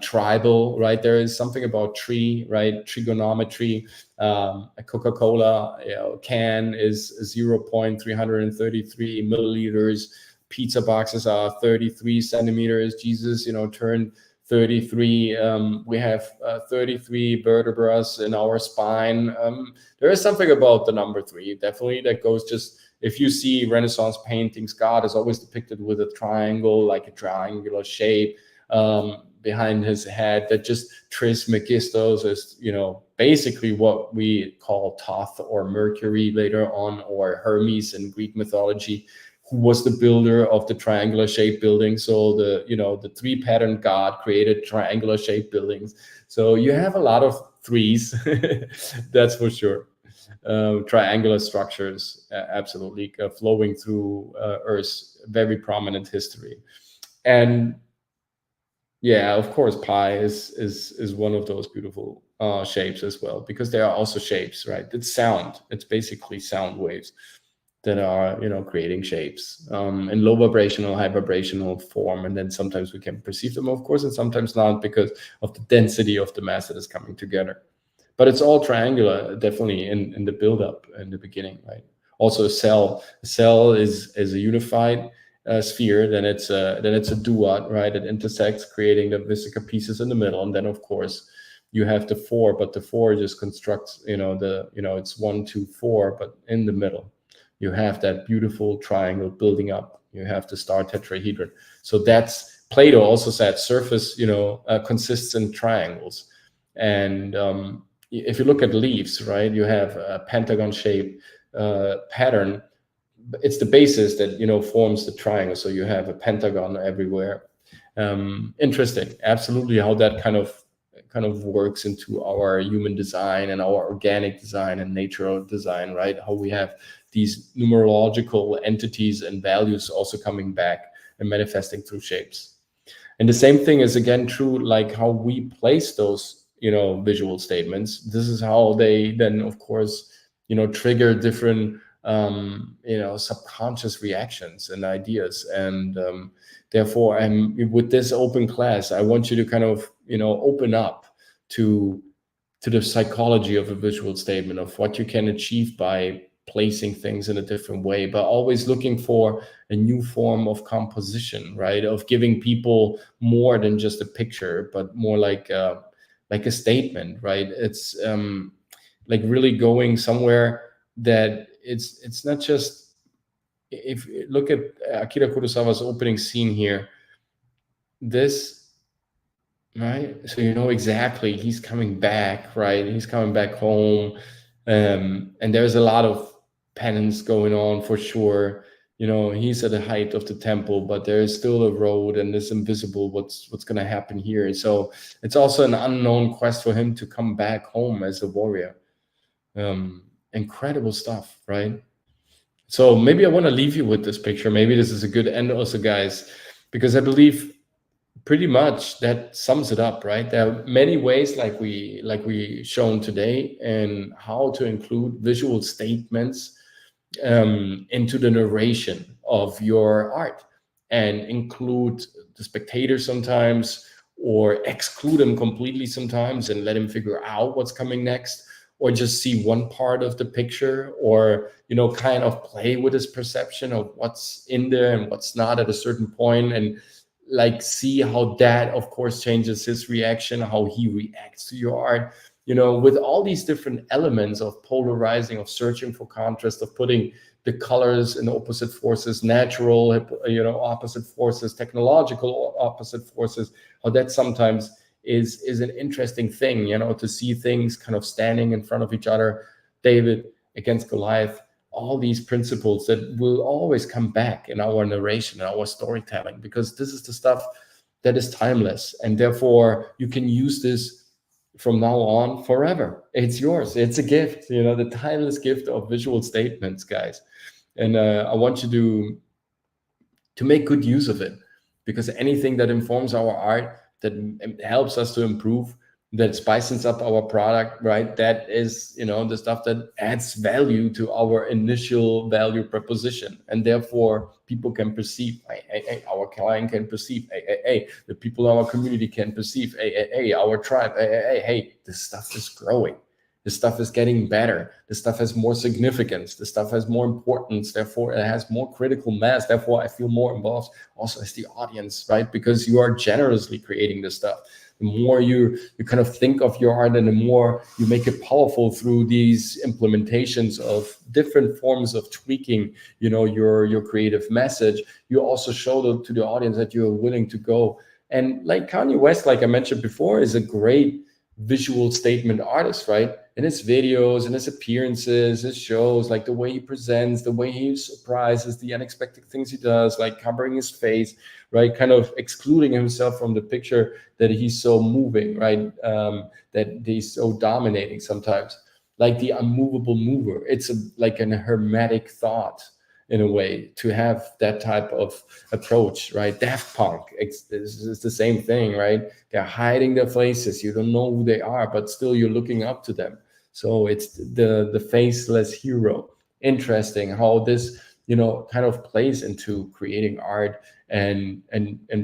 tribal, right? There is something about tree, right? Trigonometry. A Coca-Cola, you know, can is 0.333 milliliters. Pizza boxes are 33 centimeters. Jesus, you know, turned 33. We have 33 vertebrae in our spine. There is something about the number 3, definitely, that goes just, if you see Renaissance paintings, God is always depicted with a triangle, like a triangular shape. behind his head that just Trismegistos is, you know, basically what we call Thoth or Mercury later on, or Hermes in Greek mythology, who was the builder of the triangular shaped building. So the, you know, the 3-pattern god created triangular shaped buildings. So you have a lot of threes, that's for sure. Triangular structures, absolutely, flowing through Earth's very prominent history. And yeah, of course, pi is one of those beautiful shapes as well, because they are also shapes, right? It's sound. It's basically sound waves that are, you know, creating shapes in low vibrational, high vibrational form. And then sometimes we can perceive them, of course, and sometimes not, because of the density of the mass that is coming together. But it's all triangular, definitely, in the build-up in the beginning, right? Also, a cell is a unified sphere. Then it's a duad, right? It intersects, creating the Vesica pieces in the middle, and then of course you have the 4, but the 4 just constructs, you know, it's 1, 2, 4, but in the middle you have that beautiful triangle building up. You have the star tetrahedron. So that's, Plato also said, surface, you know, consists in triangles. And if you look at leaves, right, you have a pentagon shaped pattern. It's the basis that, you know, forms the triangle. So you have a pentagon everywhere. Interesting, absolutely, how that kind of works into our human design and our organic design and natural design, right? How we have these numerological entities and values also coming back and manifesting through shapes. And the same thing is again true, like how we place those, you know, visual statements. This is how they then, of course, you know, trigger different you know, subconscious reactions and ideas. And therefore, with this open class, I want you to kind of, you know, open up to the psychology of a visual statement, of what you can achieve by placing things in a different way, but always looking for a new form of composition, right? Of giving people more than just a picture, but more like a statement, right? It's like really going somewhere that it's not just, if you look at Akira Kurosawa's opening scene here, this, right? So you know exactly he's coming back, right? He's coming back home, and there's a lot of penance going on for sure. You know, he's at the height of the temple, but there is still a road, and it's invisible what's going to happen here. So it's also an unknown quest for him to come back home as a warrior. Incredible stuff, right? So maybe I want to leave you with this picture. Maybe this is a good end also, guys, because I believe pretty much that sums it up, right? There are many ways, like we shown today, and how to include visual statements into the narration of your art, and include the spectator sometimes, or exclude them completely sometimes and let him figure out what's coming next, or just see one part of the picture, or, you know, kind of play with his perception of what's in there and what's not at a certain point, and like see how that of course changes his reaction, how he reacts to your art, you know, with all these different elements of polarizing, of searching for contrast, of putting the colors in opposite forces, natural, you know, opposite forces, technological opposite forces, how that sometimes is an interesting thing, you know, to see things kind of standing in front of each other, David against Goliath, all these principles that will always come back in our narration and our storytelling, because this is the stuff that is timeless, and therefore you can use this from now on forever. It's yours. It's a gift, you know, the timeless gift of visual statements, guys. And I want you to make good use of it, because anything that informs our art, that helps us to improve, that spices up our product, right? That is, you know, the stuff that adds value to our initial value proposition. And therefore people can perceive, our client can perceive, the people in our community can perceive, our tribe, hey, this stuff is growing. This stuff is getting better. This stuff has more significance. This stuff has more importance. Therefore, it has more critical mass. Therefore, I feel more involved also as the audience, right? Because you are generously creating this stuff. The more you kind of think of your art, and the more you make it powerful through these implementations of different forms of tweaking, you know, your creative message, you also show to the audience that you're willing to go And like Kanye West, like I mentioned before, is a great visual statement artist, right? In his videos, in his appearances, his shows, like the way he presents, the way he surprises, the unexpected things he does, like covering his face, right? Kind of excluding himself from the picture, that he's so moving, right? That he's so dominating sometimes, like the unmovable mover. It's like an hermetic thought in a way to have that type of approach, right? Daft Punk, it's the same thing, right? They're hiding their faces. You don't know who they are, but still you're looking up to them. So it's the faceless hero. Interesting how this, kind of plays into creating art and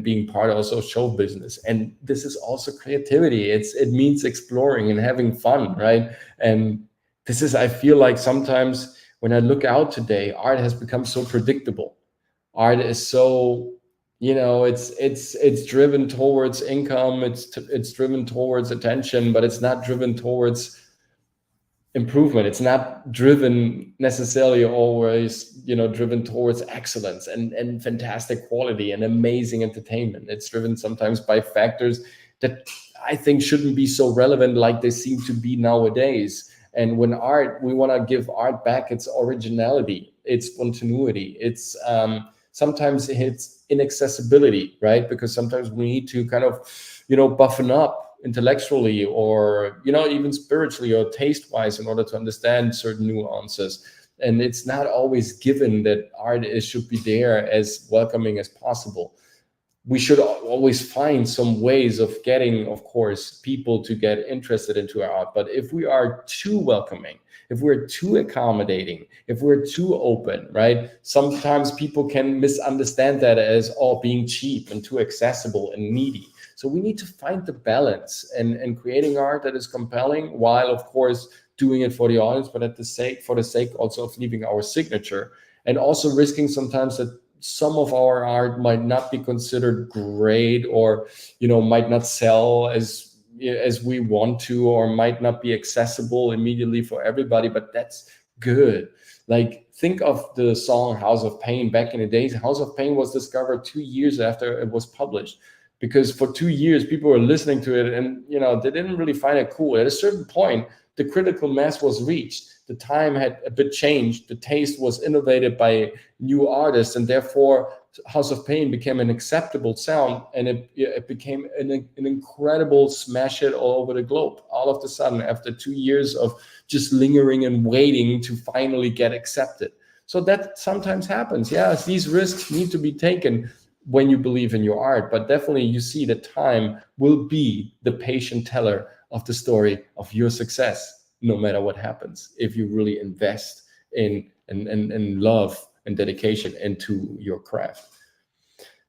being part of also show business. And this is also creativity. It means exploring and having fun, right? And this is, I feel like sometimes when I look out today, art has become so predictable. Art is so, it's driven towards income. It's driven towards attention, but it's not driven towards improvement. It's not driven necessarily always, driven towards excellence and fantastic quality and amazing entertainment. It's driven sometimes by factors that I think shouldn't be so relevant like they seem to be nowadays. And when we want to give art back its originality, its spontaneity, it's sometimes it's inaccessibility, right? Because sometimes we need to kind of, buffen up intellectually or, even spiritually or taste-wise in order to understand certain nuances. And it's not always given that art should be there as welcoming as possible. We should always find some ways of getting, of course, people to get interested into our art. But if we are too welcoming, if we're too accommodating, if we're too open, right? Sometimes people can misunderstand that as all being cheap and too accessible and needy. So we need to find the balance and creating art that is compelling, while of course doing it for the audience, but for the sake also of leaving our signature, and also risking sometimes that some of our art might not be considered great, or might not sell as we want to, or might not be accessible immediately for everybody. But that's good. Like, think of the song House of Pain. Back in the days, House of Pain was discovered 2 years after it was published, because for 2 years people were listening to it and they didn't really find it cool. At a certain point, the critical mass was reached. The time had a bit changed. The taste was innovated by new artists, and therefore House of Pain became an acceptable sound, and it became an incredible smash hit all over the globe. All of a sudden, after 2 years of just lingering and waiting to finally get accepted. So that sometimes happens. Yes, these risks need to be taken when you believe in your art, but definitely you see that time will be the patient teller of the story of your success, no matter what happens, if you really invest in love and dedication into your craft.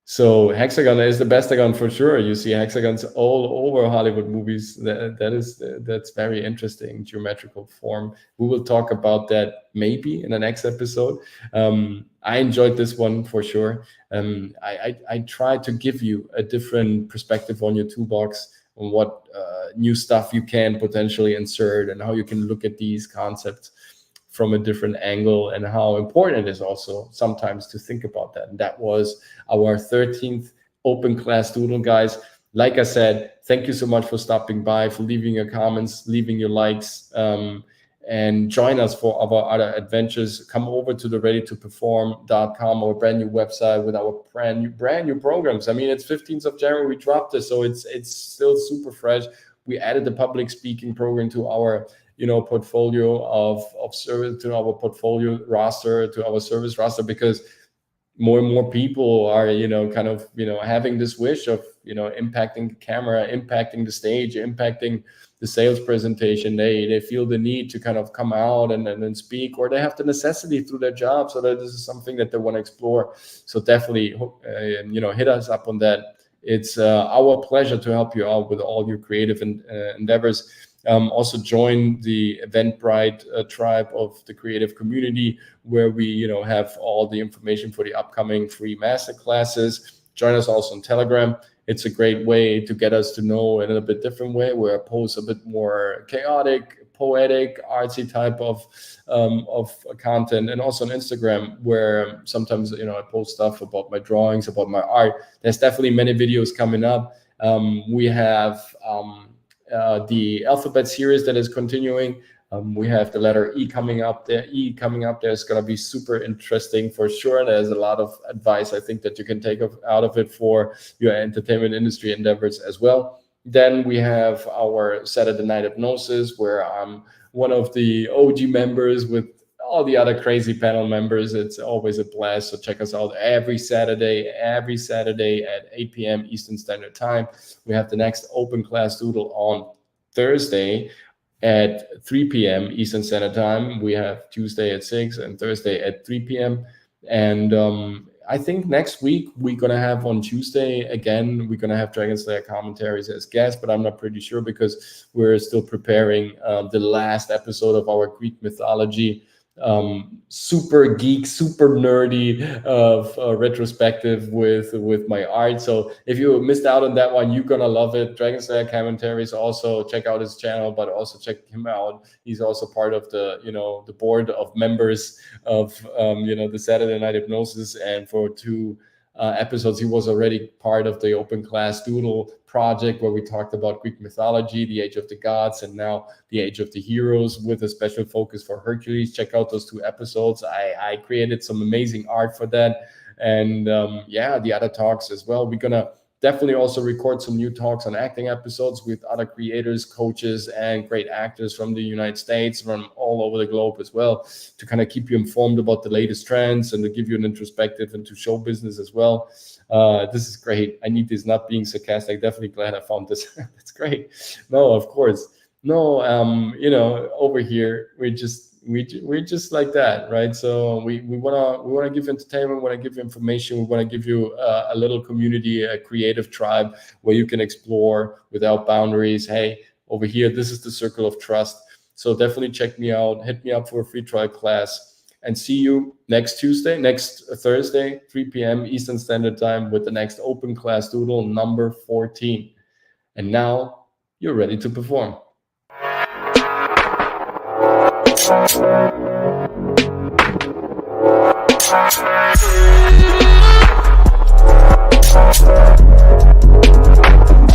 So hexagon is the bestagon for sure. You see hexagons all over Hollywood movies. That's very interesting, geometrical form. We will talk about that maybe in the next episode. I enjoyed this one for sure. I try to give you a different perspective on your toolbox, on what new stuff you can potentially insert, and how you can look at these concepts from a different angle, and how important it is also sometimes to think about that. And that was our 13th open class doodle, guys. Like I said, thank you so much for stopping by, for leaving your comments, leaving your likes, and join us for our other adventures. Come over to the readytoperform.com, our brand new website with our brand new programs. I mean, it's 15th of January we dropped this, so it's still super fresh. We added the public speaking program to our portfolio of service, to our portfolio roster, to our service roster, because more and more people are having this wish of impacting the camera, impacting the stage, impacting the sales presentation. They feel the need to kind of come out and speak, or they have the necessity through their job, so that this is something that they want to explore. So definitely hit us up on that. It's our pleasure to help you out with all your creative endeavors. Also join the Eventbrite tribe of the creative community, where we have all the information for the upcoming free masterclasses. Join us also on Telegram. It's a great way to get us to know in a bit different way, where I post a bit more chaotic, poetic, artsy type of content, and also on Instagram, where sometimes I post stuff about my drawings, about my art. There's definitely many videos coming up. We have the alphabet series that is continuing. We have the letter E coming up there. It's going to be super interesting for sure. There's a lot of advice I think that you can take out of it for your entertainment industry endeavors as well. Then we have our Saturday Night Hypnosis, where I'm one of the OG members with all the other crazy panel members. It's always a blast. So check us out every Saturday at 8 p.m. Eastern Standard Time. We have the next open class doodle on Thursday at 3 p.m. Eastern Standard Time. We have Tuesday at 6 and Thursday at 3 p.m. And I think next week we're going to have on Tuesday, again, we're going to have Dragon Slayer commentaries as guests, but I'm not pretty sure because we're still preparing the last episode of our Greek mythology super geek, super nerdy retrospective with my art. So if you missed out on that one, you're gonna love it. Dragon Slayer commentaries. Also check out his channel, but also check him out. He's also part of the the board of members of the Saturday Night Hypnosis, and for 2 episodes he was already part of the Open Class Doodle project, where we talked about Greek mythology, the Age of the Gods, and now the Age of the Heroes, with a special focus for Hercules. Check out those 2 episodes. I created some amazing art for that, and the other talks as well. We're gonna definitely also record some new talks on acting episodes with other creators, coaches, and great actors from the United States, from all over the globe as well, to kind of keep you informed about the latest trends and to give you an introspective into show business as well. This is great. I need this, not being sarcastic. Definitely glad I found this. That's great. No, of course. No, over here we're just like that, right? So we wanna give entertainment, we wanna give you information, we wanna give you a little community, a creative tribe where you can explore without boundaries. Hey, over here, this is the circle of trust. So definitely check me out. Hit me up for a free trial class. And see you next Thursday, 3 p.m. Eastern Standard Time, with the next Open Class Doodle number 14. And now you're ready to perform.